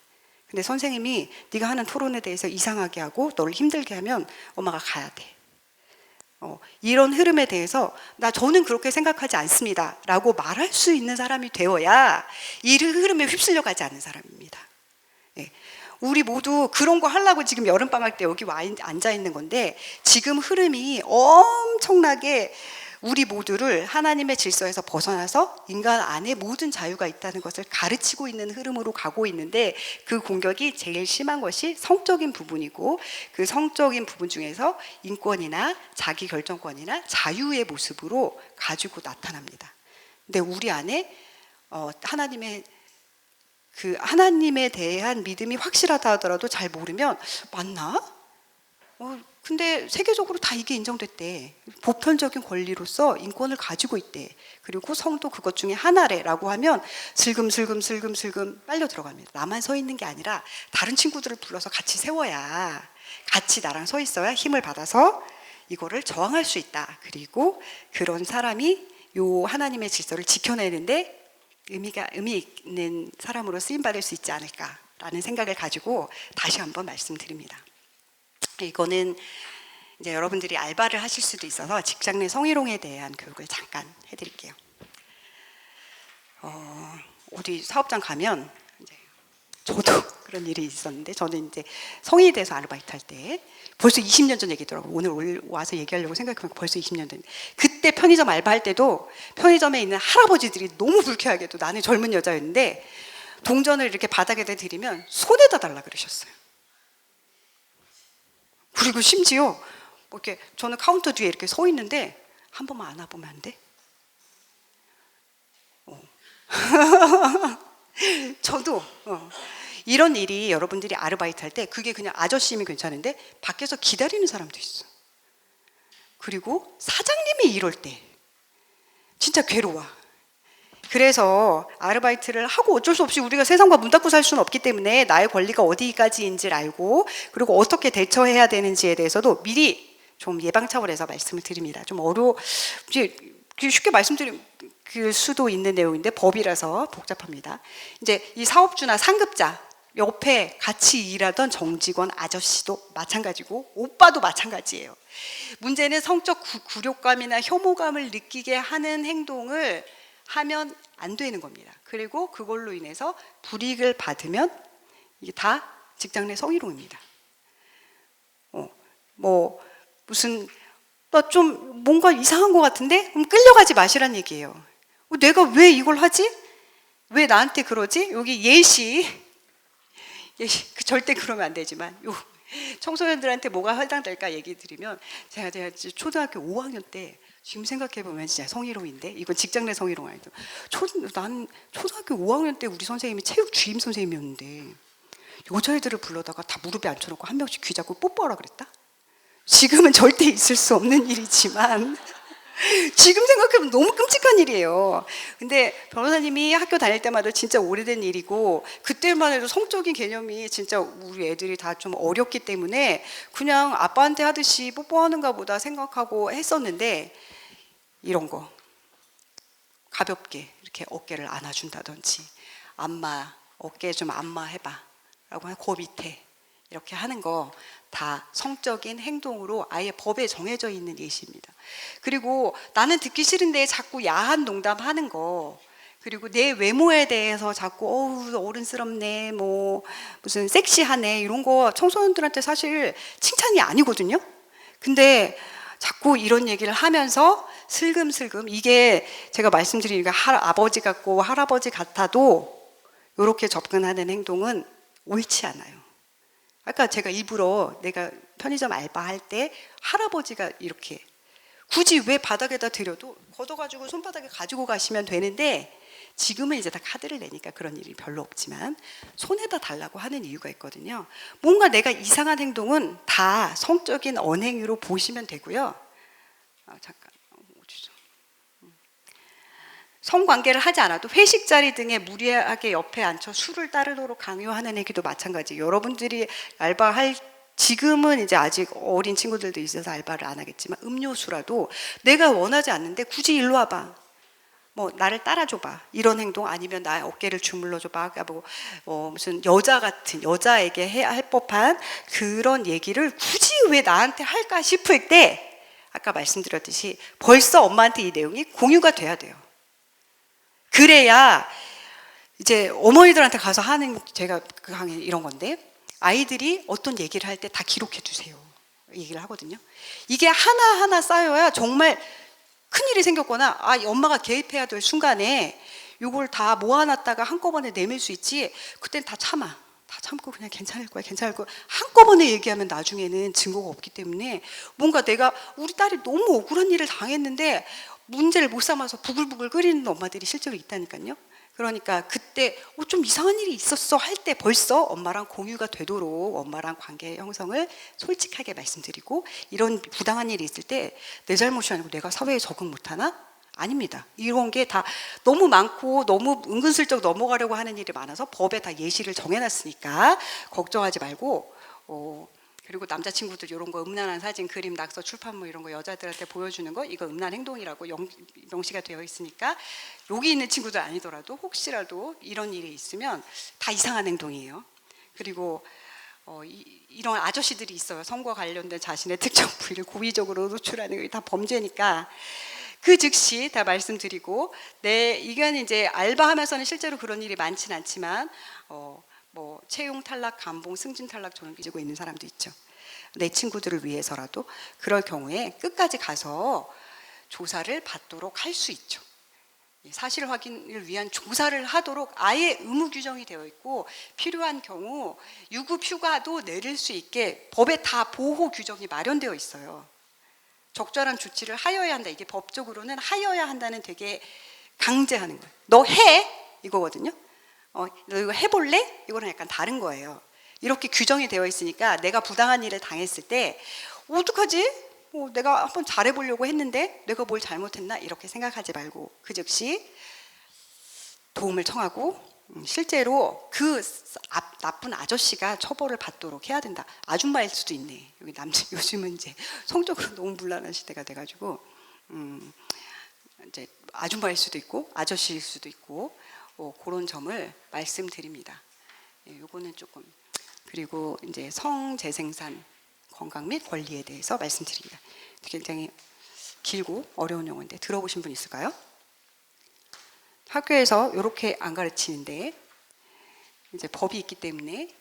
근데 선생님이 네가 하는 토론에 대해서 이상하게 하고 너를 힘들게 하면 엄마가 가야 돼. 이런 흐름에 대해서 저는 그렇게 생각하지 않습니다 라고 말할 수 있는 사람이 되어야 이 흐름에 휩쓸려 가지 않는 사람입니다. 네. 우리 모두 그런 거 하려고 지금 여름방학 때 여기 와 앉아 있는 건데 지금 흐름이 엄청나게 우리 모두를 하나님의 질서에서 벗어나서 인간 안에 모든 자유가 있다는 것을 가르치고 있는 흐름으로 가고 있는데 그 공격이 제일 심한 것이 성적인 부분이고 그 성적인 부분 중에서 인권이나 자기결정권이나 자유의 모습으로 가지고 나타납니다. 근데 우리 안에 하나님에 대한 믿음이 확실하다 하더라도 잘 모르면 맞나? 근데 세계적으로 다 이게 인정됐대. 보편적인 권리로서 인권을 가지고 있대. 그리고 성도 그것 중에 하나래라고 하면 슬금슬금 빨려 들어갑니다. 나만 서 있는 게 아니라 다른 친구들을 불러서 같이 세워야 같이 나랑 서 있어야 힘을 받아서 이거를 저항할 수 있다. 그리고 그런 사람이 요 하나님의 질서를 지켜내는데 의미 있는 사람으로 쓰임받을 수 있지 않을까라는 생각을 가지고 다시 한번 말씀드립니다. 이거는 이제 여러분들이 알바를 하실 수도 있어서 직장 내 성희롱에 대한 교육을 잠깐 해드릴게요. 어디 사업장 가면 이제 저도 그런 일이 있었는데, 저는 이제 성인이 돼서 아르바이트 할 때 벌써 20년 전 얘기더라고요. 오늘 와서 얘기하려고 생각해보면 벌써 20년 전. 그때 편의점 알바할 때도 편의점에 있는 할아버지들이 너무 불쾌하게도, 나는 젊은 여자였는데 동전을 이렇게 바닥에다 드리면 손에다 달라 그러셨어요. 그리고 심지어 뭐 이렇게 저는 카운터 뒤에 이렇게 서 있는데 한 번만 안아보면 안 돼? 저도 이런 일이, 여러분들이 아르바이트 할 때 그게 그냥 아저씨면 괜찮은데 밖에서 기다리는 사람도 있어. 그리고 사장님이 이럴 때 진짜 괴로워. 그래서 아르바이트를 하고 어쩔 수 없이 우리가 세상과 문 닫고 살 수는 없기 때문에 나의 권리가 어디까지인지를 알고, 그리고 어떻게 대처해야 되는지에 대해서도 미리 좀 예방 차원에서 말씀을 드립니다. 좀 이제 쉽게 말씀드릴 수도 있는 내용인데 법이라서 복잡합니다. 이제 이 사업주나 상급자 옆에 같이 일하던 정직원 아저씨도 마찬가지고 오빠도 마찬가지예요. 문제는 성적 굴욕감이나 혐오감을 느끼게 하는 행동을 하면 안 되는 겁니다. 그리고 그걸로 인해서 불이익을 받으면 이게 다 직장 내 성희롱입니다. 뭐 무슨 나 좀 뭔가 이상한 것 같은데? 그럼 끌려가지 마시란 얘기예요. 내가 왜 이걸 하지? 왜 나한테 그러지? 여기 예시 절대 그러면 안 되지만 청소년들한테 뭐가 해당될까 얘기 드리면, 제가 초등학교 5학년 때, 지금 생각해보면 진짜 성희롱인데, 이건 직장 내 성희롱 아니죠. 난 초등학교 5학년 때 우리 선생님이 체육 주임 선생님이었는데 여자애들을 불러다가 다 무릎에 앉혀놓고 한 명씩 귀 잡고 뽀뽀하라 그랬다? 지금은 절대 있을 수 없는 일이지만 지금 생각해보면 너무 끔찍한 일이에요. 근데 변호사님이 학교 다닐 때마다 진짜 오래된 일이고, 그때만 해도 성적인 개념이 진짜 우리 애들이 다 좀 어렸기 때문에 그냥 아빠한테 하듯이 뽀뽀하는가 보다 생각하고 했었는데, 이런 거 가볍게 이렇게 어깨를 안아준다든지, 안마, 어깨 좀 안마해봐 라고 하면 그 밑에 이렇게 하는 거 다 성적인 행동으로 아예 법에 정해져 있는 예시입니다. 그리고 나는 듣기 싫은데 자꾸 야한 농담하는 거, 그리고 내 외모에 대해서 자꾸 어른스럽네, 뭐 무슨 섹시하네, 이런 거 청소년들한테 사실 칭찬이 아니거든요. 근데 자꾸 이런 얘기를 하면서 슬금슬금, 이게 제가 말씀드리니까 아버지 같고 할아버지 같아도 이렇게 접근하는 행동은 옳지 않아요. 아까 제가 일부러 내가 편의점 알바할 때 할아버지가 이렇게 굳이 왜 바닥에다 드려도 걷어가지고 손바닥에 가지고 가시면 되는데, 지금은 이제 다 카드를 내니까 그런 일이 별로 없지만 손에다 달라고 하는 이유가 있거든요. 뭔가 내가 이상한 행동은 다 성적인 언행으로 보시면 되고요. 잠깐 어디죠? 성관계를 하지 않아도 회식 자리 등에 무리하게 옆에 앉혀 술을 따르도록 강요하는 행위도 마찬가지. 여러분들이 알바할, 지금은 이제 아직 어린 친구들도 있어서 알바를 안 하겠지만, 음료수라도 내가 원하지 않는데 굳이 일로 와봐, 뭐 나를 따라줘봐, 이런 행동, 아니면 나의 어깨를 주물러줘봐, 뭐 무슨 여자 같은 여자에게 해야 할 법한 그런 얘기를 굳이 왜 나한테 할까 싶을 때, 아까 말씀드렸듯이 벌써 엄마한테 이 내용이 공유가 돼야 돼요. 그래야 이제 어머니들한테 가서 하는, 제가 그 강의 이런 건데, 아이들이 어떤 얘기를 할 때 다 기록해 두세요 얘기를 하거든요. 이게 하나하나 쌓여야 정말 큰일이 생겼거나 엄마가 개입해야 될 순간에 이걸 다 모아놨다가 한꺼번에 내밀 수 있지, 그땐 다 참고 그냥 괜찮을 거야 한꺼번에 얘기하면 나중에는 증거가 없기 때문에, 뭔가 내가 우리 딸이 너무 억울한 일을 당했는데 문제를 못 삼아서 부글부글 끓이는 엄마들이 실제로 있다니까요. 그러니까 그때 좀 이상한 일이 있었어 할 때 벌써 엄마랑 공유가 되도록 엄마랑 관계 형성을 솔직하게 말씀드리고, 이런 부당한 일이 있을 때 내 잘못이 아니고 내가 사회에 적응 못하나? 아닙니다. 이런 게 다 너무 많고 너무 은근슬쩍 넘어가려고 하는 일이 많아서 법에 다 예시를 정해놨으니까 걱정하지 말고, 그리고 남자친구들 이런 거 음란한 사진, 그림, 낙서, 출판물 이런 거 여자들한테 보여주는 거, 이거 음란 행동이라고 명시가 되어 있으니까 여기 있는 친구들 아니더라도 혹시라도 이런 일이 있으면 다 이상한 행동이에요. 그리고 이런 아저씨들이 있어요. 성과 관련된 자신의 특정 부위를 고의적으로 노출하는 게 다 범죄니까, 그 즉시 다 말씀드리고, 이건 이제 알바하면서는 실제로 그런 일이 많지는 않지만 뭐 채용 탈락, 감봉, 승진 탈락 저는 가지고 있는 사람도 있죠. 내 친구들을 위해서라도 그럴 경우에 끝까지 가서 조사를 받도록 할 수 있죠. 사실 확인을 위한 조사를 하도록 아예 의무 규정이 되어 있고, 필요한 경우 유급 휴가도 내릴 수 있게 법에 다 보호 규정이 마련되어 있어요. 적절한 조치를 하여야 한다. 이게 법적으로는 하여야 한다는 되게 강제하는 거예요. 너 해! 이거거든요. 너 이거 해볼래? 이거는 약간 다른 거예요. 이렇게 규정이 되어 있으니까 내가 부당한 일을 당했을 때 어떡하지? 내가 한번 잘해보려고 했는데 내가 뭘 잘못했나? 이렇게 생각하지 말고 그 즉시 도움을 청하고, 실제로 그 나쁜 아저씨가 처벌을 받도록 해야 된다. 아줌마일 수도 있네. 여기 남자 요즘은 이제 성적으로 너무 문란한 시대가 돼가지고 이제 아줌마일 수도 있고 아저씨일 수도 있고 그런 점을 말씀드립니다. 요거는 조금. 그리고 이제 성재생산 건강 및 권리에 대해서 말씀드립니다. 굉장히 길고 어려운 용어인데 들어보신 분 있을까요? 학교에서 이렇게 안 가르치는데 이제 법이 있기 때문에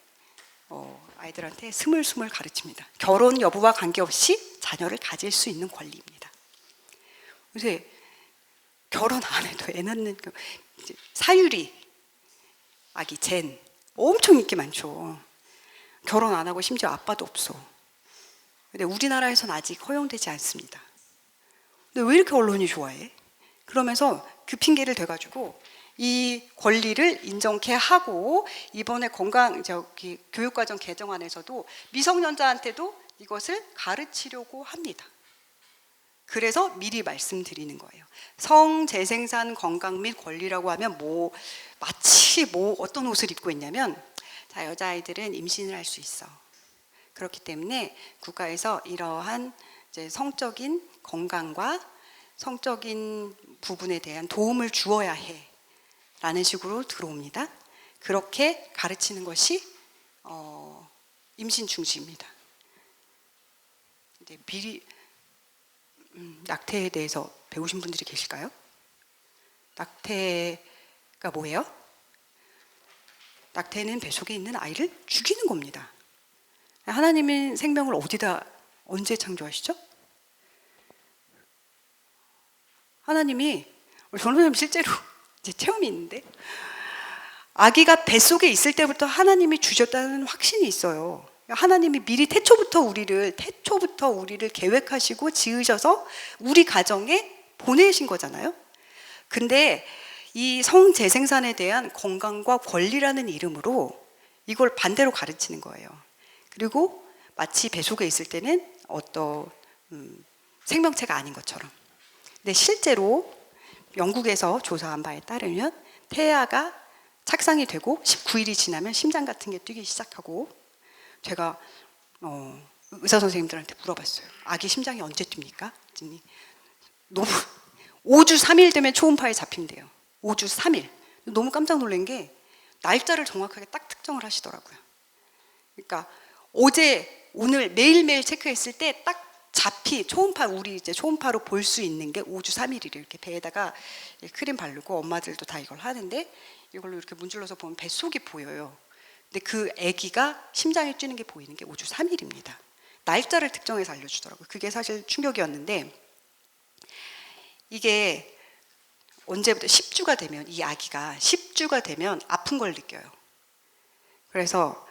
아이들한테 스물스물 가르칩니다. 결혼 여부와 관계없이 자녀를 가질 수 있는 권리입니다. 요새 결혼 안 해도 애 낳는 사유리 아기 젠 엄청 인기 많죠. 결혼 안 하고 심지어 아빠도 없어. 근데 우리나라에서는 아직 허용되지 않습니다. 근데 왜 이렇게 언론이 좋아해? 그러면서 그 핑계를 대가지고 이 권리를 인정케 하고, 이번에 교육과정 개정안에서도 미성년자한테도 이것을 가르치려고 합니다. 그래서 미리 말씀드리는 거예요. 성재생산 건강 및 권리라고 하면 마치 어떤 옷을 입고 있냐면, 자, 여자아이들은 임신을 할 수 있어. 그렇기 때문에 국가에서 이러한 이제 성적인 건강과 성적인 부분에 대한 도움을 주어야 해 라는 식으로 들어옵니다. 그렇게 가르치는 것이 임신 중지입니다. 이제 미리 낙태에 대해서 배우신 분들이 계실까요? 낙태가 뭐예요? 낙태는 뱃속에 있는 아이를 죽이는 겁니다. 하나님은 생명을 언제 창조하시죠? 하나님이, 저는 실제로 이제 체험이 있는데, 아기가 뱃속에 있을 때부터 하나님이 주셨다는 확신이 있어요. 하나님이 미리 태초부터 우리를 계획하시고 지으셔서 우리 가정에 보내신 거잖아요. 근데 이 성재생산에 대한 건강과 권리라는 이름으로 이걸 반대로 가르치는 거예요. 그리고 마치 뱃속에 있을 때는 어떤 생명체가 아닌 것처럼. 근데 실제로 영국에서 조사한 바에 따르면 태아가 착상이 되고 19일이 지나면 심장 같은 게 뛰기 시작하고, 제가 의사 선생님들한테 물어봤어요. 아기 심장이 언제 뜁니까? 너무 5주 3일 되면 초음파에 잡힌대요. 5주 3일. 너무 깜짝 놀란 게 날짜를 정확하게 딱 특정을 하시더라고요. 그러니까 오늘 매일매일 체크했을 때 딱 우리 이제 초음파로 볼 수 있는 게 5주 3일이래요. 이렇게 배에다가 크림 바르고, 엄마들도 다 이걸 하는데, 이걸로 이렇게 문질러서 보면 뱃속이 보여요. 근데 그 아기가 심장이 뛰는 게 보이는 게 5주 3일입니다. 날짜를 특정해서 알려주더라고요. 그게 사실 충격이었는데, 이게 언제부터 10주가 되면, 이 아기가 10주가 되면 아픈 걸 느껴요. 그래서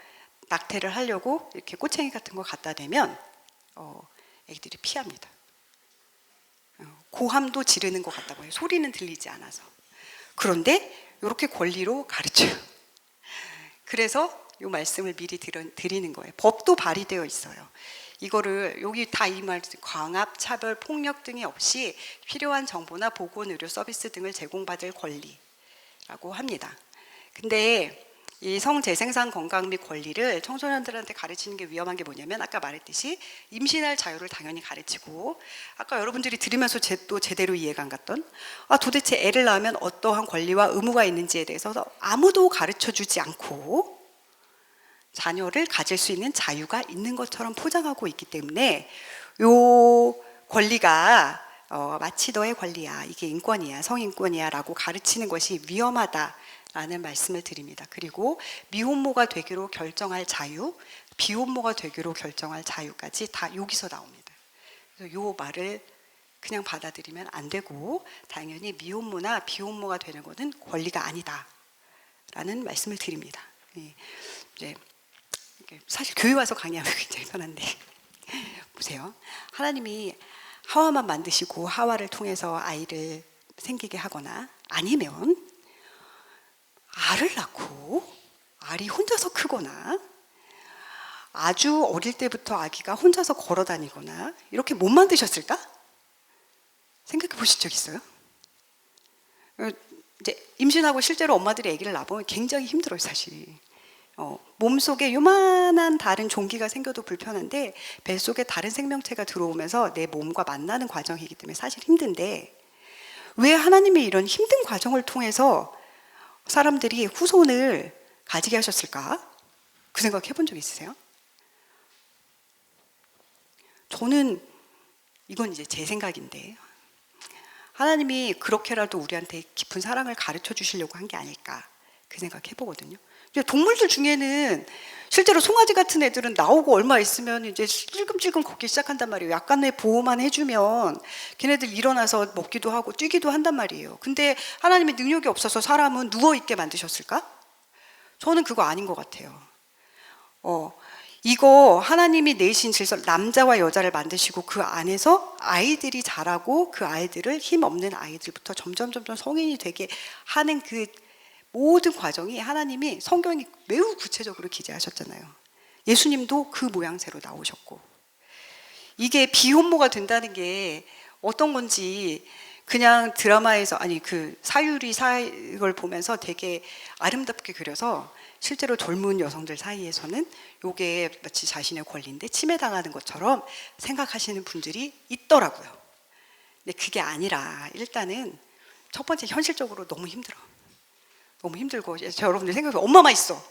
낙태를 하려고 이렇게 꼬챙이 같은 거 갖다 대면 애기들이 피합니다. 고함도 지르는 것 같다고 해요. 소리는 들리지 않아서. 그런데 이렇게 권리로 가르쳐요. 그래서 이 말씀을 미리 드리는 거예요. 법도 발의되어 있어요. 이거를 여기 다 이 말, 광압, 차별, 폭력 등이 없이 필요한 정보나 보건 의료 서비스 등을 제공받을 권리라고 합니다. 근데 이 성재생산 건강 및 권리를 청소년들한테 가르치는 게 위험한 게 뭐냐면, 아까 말했듯이 임신할 자유를 당연히 가르치고, 아까 여러분들이 들으면서 또 제대로 이해가 안 갔던, 도대체 애를 낳으면 어떠한 권리와 의무가 있는지에 대해서 아무도 가르쳐주지 않고 자녀를 가질 수 있는 자유가 있는 것처럼 포장하고 있기 때문에 요 권리가 마치 너의 권리야, 이게 인권이야, 성인권이야라고 가르치는 것이 위험하다라는 말씀을 드립니다. 그리고 미혼모가 되기로 결정할 자유, 비혼모가 되기로 결정할 자유까지 다 여기서 나옵니다. 그래서 이 말을 그냥 받아들이면 안 되고 당연히 미혼모나 비혼모가 되는 것은 권리가 아니다라는 말씀을 드립니다. 이제 사실 교회 와서 강의하면 굉장히 편한데 보세요. 하나님이 하와만 만드시고 하와를 통해서 아이를 생기게 하거나 아니면 알을 낳고 알이 혼자서 크거나 아주 어릴 때부터 아기가 혼자서 걸어 다니거나 이렇게 못 만드셨을까? 생각해 보신 적 있어요? 이제 임신하고 실제로 엄마들이 아기를 낳아보면 굉장히 힘들어요, 사실. 몸속에 요만한 다른 종기가 생겨도 불편한데 뱃속에 다른 생명체가 들어오면서 내 몸과 만나는 과정이기 때문에 사실 힘든데 왜 하나님이 이런 힘든 과정을 통해서 사람들이 후손을 가지게 하셨을까? 그 생각 해본 적 있으세요? 저는 이건 이제 제 생각인데 하나님이 그렇게라도 우리한테 깊은 사랑을 가르쳐 주시려고 한 게 아닐까 그 생각 해보거든요. 동물들 중에는 실제로 송아지 같은 애들은 나오고 얼마 있으면 이제 찔끔찔끔 걷기 시작한단 말이에요. 약간의 보호만 해주면 걔네들 일어나서 먹기도 하고 뛰기도 한단 말이에요. 근데 하나님의 능력이 없어서 사람은 누워있게 만드셨을까? 저는 그거 아닌 것 같아요. 이거 하나님이 내신 질서, 남자와 여자를 만드시고 그 안에서 아이들이 자라고 그 아이들을 힘없는 아이들부터 점점 성인이 되게 하는 그 모든 과정이 하나님이 성경이 매우 구체적으로 기재하셨잖아요. 예수님도 그 모양새로 나오셨고 이게 비혼모가 된다는 게 어떤 건지 그냥 드라마에서 아니 그 사유리 사역을 보면서 되게 아름답게 그려서 실제로 젊은 여성들 사이에서는 이게 마치 자신의 권리인데 침해당하는 것처럼 생각하시는 분들이 있더라고요. 근데 그게 아니라 일단은 첫 번째 현실적으로 너무 힘들어. 너무 힘들고 여러분들 생각해 엄마만 있어.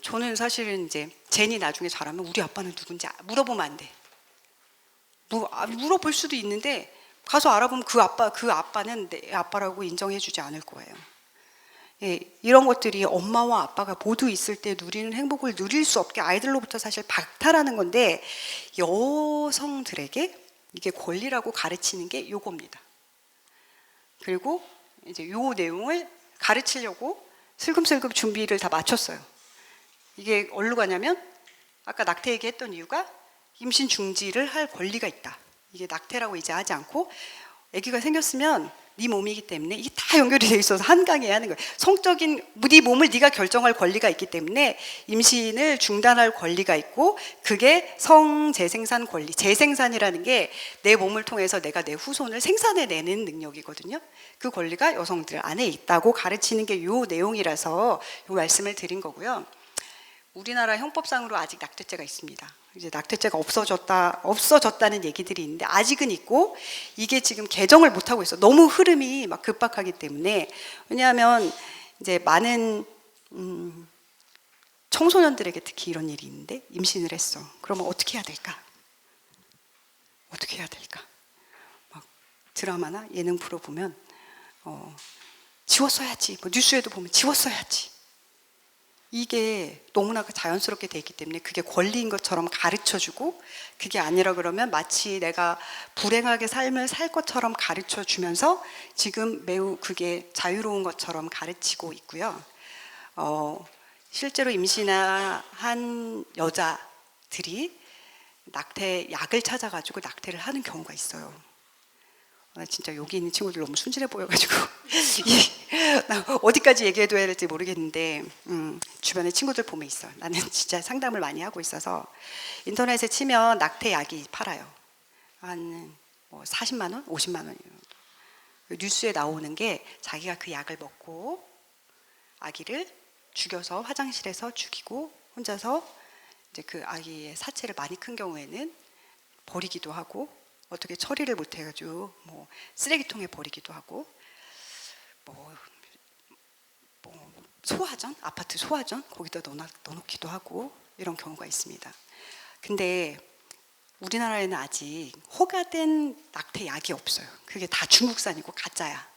저는 사실은 이제 제니 나중에 자라면 우리 아빠는 누군지 물어보면 안 돼. 물어볼 수도 있는데 가서 알아보면 그 아빠는 내 아빠라고 인정해주지 않을 거예요. 예, 이런 것들이 엄마와 아빠가 모두 있을 때 누리는 행복을 누릴 수 없게 아이들로부터 사실 박탈하는 건데 여성들에게 이게 권리라고 가르치는 게 요겁니다. 그리고 이제 요 내용을 가르치려고 슬금슬금 준비를 다 마쳤어요. 이게 어디로 가냐면 아까 낙태 얘기했던 이유가 임신 중지를 할 권리가 있다. 이게 낙태라고 이제 하지 않고 아기가 생겼으면 네 몸이기 때문에 이게 다 연결이 돼 있어서 한강에 하는 거예요. 성적인 네 몸을 네가 결정할 권리가 있기 때문에 임신을 중단할 권리가 있고 그게 성재생산 권리. 재생산이라는 게 내 몸을 통해서 내가 내 후손을 생산해내는 능력이거든요. 그 권리가 여성들 안에 있다고 가르치는 게 요 내용이라서 요 말씀을 드린 거고요. 우리나라 형법상으로 아직 낙태죄가 있습니다. 이제 낙태죄가 없어졌다는 얘기들이 있는데 아직은 있고 이게 지금 개정을 못 하고 있어. 너무 흐름이 막 급박하기 때문에. 왜냐하면 이제 많은 청소년들에게 특히 이런 일이 있는데 임신을 했어. 그러면 어떻게 해야 될까? 어떻게 해야 될까? 막 드라마나 예능 프로 보면 지웠어야지. 뭐 뉴스에도 보면 지웠어야지. 이게 너무나 자연스럽게 돼 있기 때문에 그게 권리인 것처럼 가르쳐주고 그게 아니라 그러면 마치 내가 불행하게 삶을 살 것처럼 가르쳐주면서 지금 매우 그게 자유로운 것처럼 가르치고 있고요. 실제로 임신한 여자들이 낙태 약을 찾아가지고 낙태를 하는 경우가 있어요. 진짜 여기 있는 친구들 너무 순진해 보여가지고 나 어디까지 얘기해둬야 될지 모르겠는데 주변에 친구들 보면 있어. 나는 진짜 상담을 많이 하고 있어서 인터넷에 치면 낙태 약이 팔아요. 한 40만 원, 50만 원. 뉴스에 나오는 게 자기가 그 약을 먹고 아기를 죽여서 화장실에서 죽이고 혼자서 이제 그 아기의 사체를 많이 큰 경우에는 버리기도 하고 어떻게 처리를 못 해가지고 뭐 쓰레기통에 버리기도 하고 뭐 소화전, 아파트 소화전 거기다 넣어놓기도 하고 이런 경우가 있습니다. 근데 우리나라에는 아직 허가된 낙태 약이 없어요. 그게 다 중국산이고 가짜야.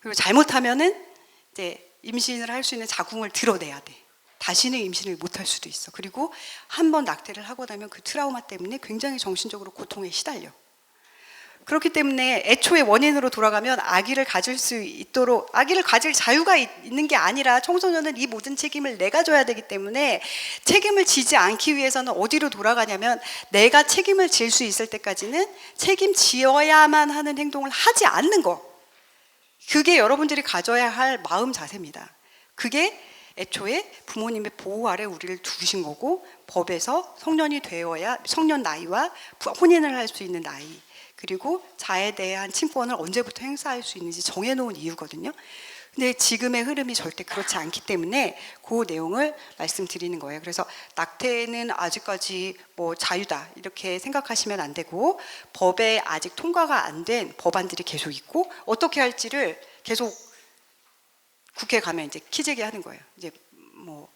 그리고 잘못하면은 이제 임신을 할 수 있는 자궁을 드러내야 돼. 다시는 임신을 못할 수도 있어. 그리고 한 번 낙태를 하고 나면 그 트라우마 때문에 굉장히 정신적으로 고통에 시달려. 그렇기 때문에 애초에 원인으로 돌아가면 아기를 가질 수 있도록, 아기를 가질 자유가 있는 게 아니라 청소년은 이 모든 책임을 내가 져야 되기 때문에 책임을 지지 않기 위해서는 어디로 돌아가냐면 내가 책임을 질 수 있을 때까지는 책임지어야만 하는 행동을 하지 않는 거. 그게 여러분들이 가져야 할 마음 자세입니다. 그게 애초에 부모님의 보호 아래 우리를 두신 거고, 법에서 성년이 되어야 성년 나이와 혼인을 할 수 있는 나이, 그리고 자에 대한 친권을 언제부터 행사할 수 있는지 정해놓은 이유거든요. 근데 지금의 흐름이 절대 그렇지 않기 때문에 그 내용을 말씀드리는 거예요. 그래서 낙태는 아직까지 뭐 자유다 이렇게 생각하시면 안 되고, 법에 아직 통과가 안 된 법안들이 계속 있고, 어떻게 할지를 계속 국회 가면 이제 키재기 하는 거예요. 이제 뭐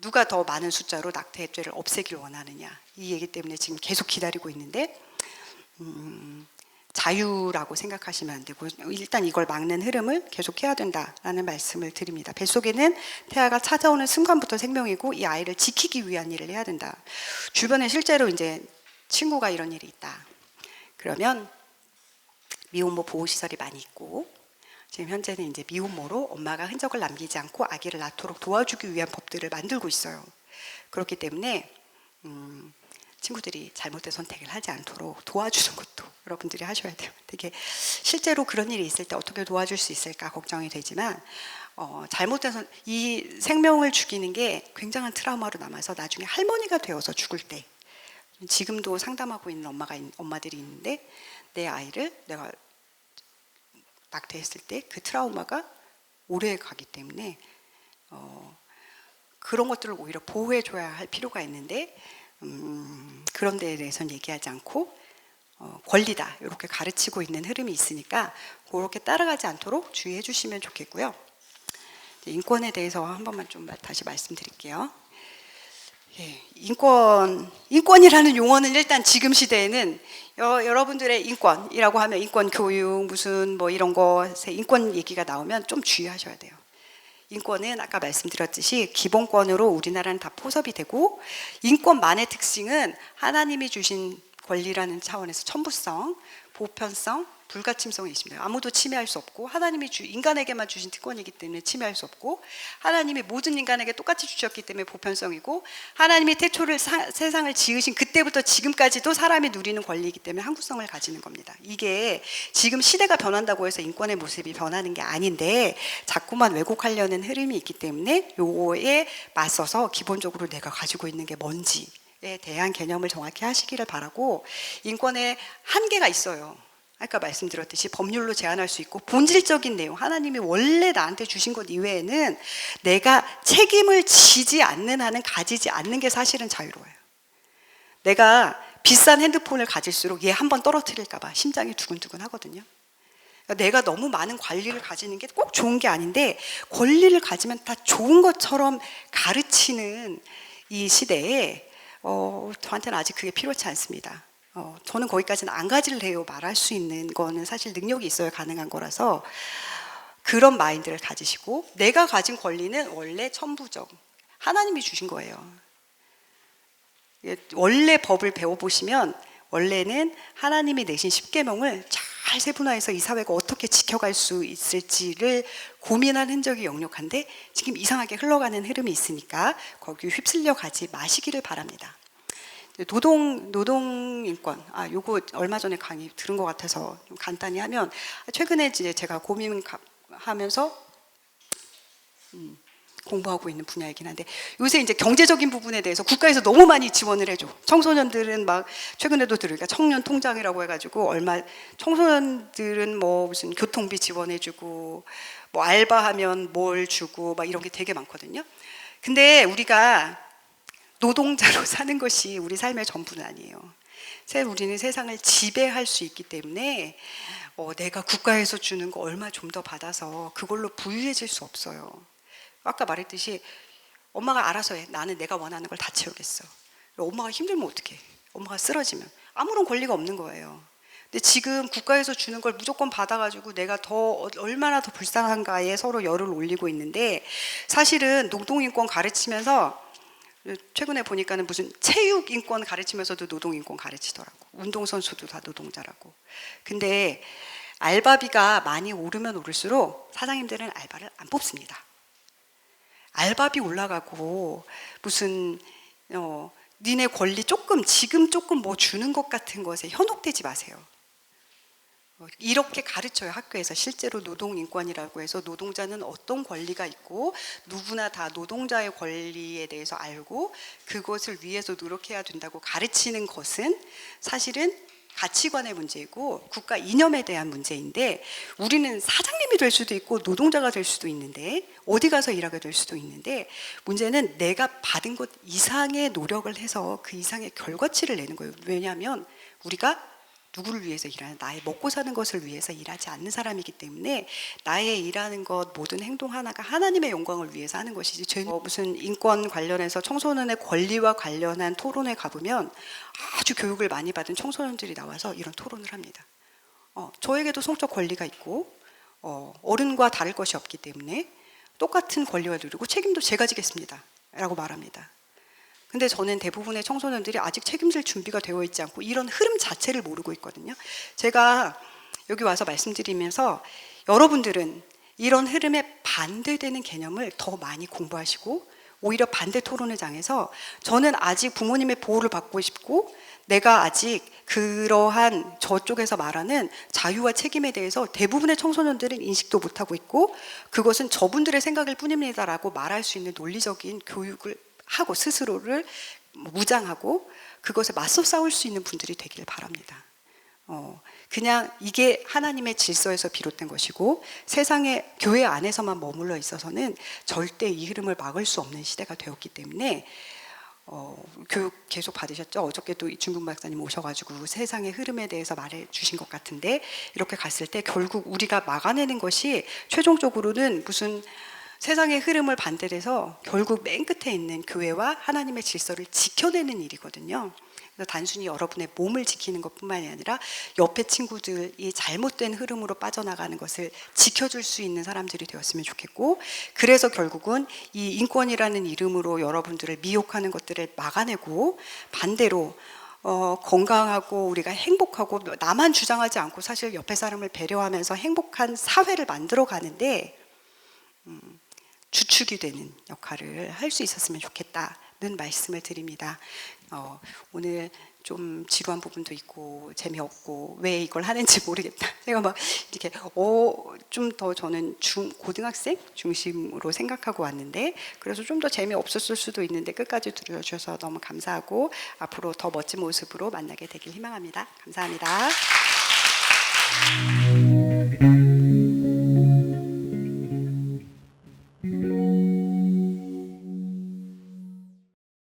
누가 더 많은 숫자로 낙태죄를 없애길 원하느냐, 이 얘기 때문에 지금 계속 기다리고 있는데, 자유라고 생각하시면 안 되고 일단 이걸 막는 흐름을 계속해야 된다라는 말씀을 드립니다. 뱃속에는 태아가 찾아오는 순간부터 생명이고 이 아이를 지키기 위한 일을 해야 된다. 주변에 실제로 이제 친구가 이런 일이 있다. 그러면 미혼모 보호시설이 많이 있고, 지금 현재는 이제 미혼모로 엄마가 흔적을 남기지 않고 아기를 낳도록 도와주기 위한 법들을 만들고 있어요. 그렇기 때문에 친구들이 잘못된 선택을 하지 않도록 도와주는 것도 여러분들이 하셔야 돼요. 되게 실제로 그런 일이 있을 때 어떻게 도와줄 수 있을까 걱정이 되지만, 잘못된 이 생명을 죽이는 게 굉장한 트라우마로 남아서 나중에 할머니가 되어서 죽을 때, 지금도 상담하고 있는 엄마들이 있는데, 내 아이를 내가 낙태했을 때 그 트라우마가 오래 가기 때문에 그런 것들을 오히려 보호해줘야 할 필요가 있는데, 그런 데에 대해서는 얘기하지 않고 권리다 이렇게 가르치고 있는 흐름이 있으니까 그렇게 따라가지 않도록 주의해 주시면 좋겠고요. 인권에 대해서 한 번만 좀 다시 말씀드릴게요. 예, 인권이라는 용어는 일단 지금 시대에는 여러분들의 인권이라고 하면 인권 교육 무슨 뭐 이런 것에 인권 얘기가 나오면 좀 주의하셔야 돼요. 인권은 아까 말씀드렸듯이 기본권으로 우리나라는 다 포섭이 되고, 인권만의 특징은 하나님이 주신 권리라는 차원에서 천부성, 보편성, 불가침성이 있습니다. 아무도 침해할 수 없고, 하나님이 인간에게만 주신 특권이기 때문에 침해할 수 없고, 하나님이 모든 인간에게 똑같이 주셨기 때문에 보편성이고, 하나님이 태초를 세상을 지으신 그때부터 지금까지도 사람이 누리는 권리이기 때문에 항구성을 가지는 겁니다. 이게 지금 시대가 변한다고 해서 인권의 모습이 변하는 게 아닌데 자꾸만 왜곡하려는 흐름이 있기 때문에 요거에 맞서서 기본적으로 내가 가지고 있는 게 뭔지에 대한 개념을 정확히 하시기를 바라고, 인권에 한계가 있어요. 아까 말씀드렸듯이 법률로 제한할 수 있고, 본질적인 내용, 하나님이 원래 나한테 주신 것 이외에는 내가 책임을 지지 않는 한은 가지지 않는 게 사실은 자유로워요. 내가 비싼 핸드폰을 가질수록 얘 한 번 떨어뜨릴까 봐 심장이 두근두근 하거든요. 그러니까 내가 너무 많은 권리를 가지는 게 꼭 좋은 게 아닌데, 권리를 가지면 다 좋은 것처럼 가르치는 이 시대에 저한테는 아직 그게 필요치 않습니다. 저는 거기까지는 안 가질래요 말할 수 있는 거는 사실 능력이 있어야 가능한 거라서, 그런 마인드를 가지시고, 내가 가진 권리는 원래 천부적 하나님이 주신 거예요. 원래 법을 배워보시면 원래는 하나님이 내신 십계명을 잘 세분화해서 이 사회가 어떻게 지켜갈 수 있을지를 고민한 흔적이 역력한데, 지금 이상하게 흘러가는 흐름이 있으니까 거기 휩쓸려 가지 마시기를 바랍니다. 노동 인권, 요거 얼마 전에 강의 들은 것 같아서 좀 간단히 하면, 최근에 이제 제가 고민하면서 공부하고 있는 분야이긴 한데, 요새 이제 경제적인 부분에 대해서 국가에서 너무 많이 지원을 해줘. 청소년들은 막 최근에도 들으니까 청년 통장이라고 해가지고 청소년들은 뭐 무슨 교통비 지원해주고, 뭐 알바하면 뭘 주고 막 이런 게 되게 많거든요. 근데 우리가 노동자로 사는 것이 우리 삶의 전부는 아니에요. 우리는 세상을 지배할 수 있기 때문에 내가 국가에서 주는 거 얼마 좀 더 받아서 그걸로 부유해질 수 없어요. 아까 말했듯이 엄마가 알아서 해. 나는 내가 원하는 걸 다 채우겠어. 엄마가 힘들면 어떡해? 엄마가 쓰러지면 아무런 권리가 없는 거예요. 근데 지금 국가에서 주는 걸 무조건 받아가지고 내가 얼마나 더 불쌍한가에 서로 열을 올리고 있는데, 사실은 노동인권 가르치면서 최근에 보니까는 무슨 체육인권 가르치면서도 노동인권 가르치더라고. 운동선수도 다 노동자라고. 근데 알바비가 많이 오르면 오를수록 사장님들은 알바를 안 뽑습니다. 알바비 올라가고 무슨 니네 권리 지금 조금 뭐 주는 것 같은 것에 현혹되지 마세요. 이렇게 가르쳐요, 학교에서. 실제로 노동인권이라고 해서 노동자는 어떤 권리가 있고 누구나 다 노동자의 권리에 대해서 알고 그것을 위해서 노력해야 된다고 가르치는 것은 사실은 가치관의 문제이고 국가 이념에 대한 문제인데, 우리는 사장님이 될 수도 있고 노동자가 될 수도 있는데, 어디 가서 일하게 될 수도 있는데, 문제는 내가 받은 것 이상의 노력을 해서 그 이상의 결과치를 내는 거예요. 왜냐하면 우리가 누구를 위해서 일하는, 나의 먹고 사는 것을 위해서 일하지 않는 사람이기 때문에 나의 일하는 것 모든 행동 하나가 하나님의 영광을 위해서 하는 것이지. 무슨 인권 관련해서 청소년의 권리와 관련한 토론에 가보면 아주 교육을 많이 받은 청소년들이 나와서 이런 토론을 합니다. 저에게도 성적 권리가 있고 어른과 다를 것이 없기 때문에 똑같은 권리와 누리고 책임도 제가 지겠습니다 라고 말합니다. 근데 저는 대부분의 청소년들이 아직 책임질 준비가 되어 있지 않고 이런 흐름 자체를 모르고 있거든요. 제가 여기 와서 말씀드리면서 여러분들은 이런 흐름에 반대되는 개념을 더 많이 공부하시고, 오히려 반대 토론의 장에서 저는 아직 부모님의 보호를 받고 싶고 내가 아직 그러한 저쪽에서 말하는 자유와 책임에 대해서 대부분의 청소년들은 인식도 못하고 있고, 그것은 저분들의 생각일 뿐입니다라고 말할 수 있는 논리적인 교육을 하고 스스로를 무장하고 그것에 맞서 싸울 수 있는 분들이 되길 바랍니다. 그냥 이게 하나님의 질서에서 비롯된 것이고 세상의 교회 안에서만 머물러 있어서는 절대 이 흐름을 막을 수 없는 시대가 되었기 때문에 교육 계속 받으셨죠? 어저께도 중국 박사님 오셔가지고 세상의 흐름에 대해서 말해 주신 것 같은데, 이렇게 갔을 때 결국 우리가 막아내는 것이 최종적으로는 무슨 세상의 흐름을 반대해서 결국 맨 끝에 있는 교회와 하나님의 질서를 지켜내는 일이거든요. 그래서 단순히 여러분의 몸을 지키는 것뿐만이 아니라 옆에 친구들이 잘못된 흐름으로 빠져나가는 것을 지켜줄 수 있는 사람들이 되었으면 좋겠고, 그래서 결국은 이 인권이라는 이름으로 여러분들을 미혹하는 것들을 막아내고 반대로 건강하고 우리가 행복하고 나만 주장하지 않고 사실 옆에 사람을 배려하면서 행복한 사회를 만들어 가는데 주축이 되는 역할을 할 수 있었으면 좋겠다는 말씀을 드립니다. 오늘 좀 지루한 부분도 있고 재미없고 왜 이걸 하는지 모르겠다. 제가 막 이렇게 좀 더 저는 고등학생 중심으로 생각하고 왔는데, 그래서 좀 더 재미없었을 수도 있는데 끝까지 들어주셔서 너무 감사하고 앞으로 더 멋진 모습으로 만나게 되길 희망합니다. 감사합니다.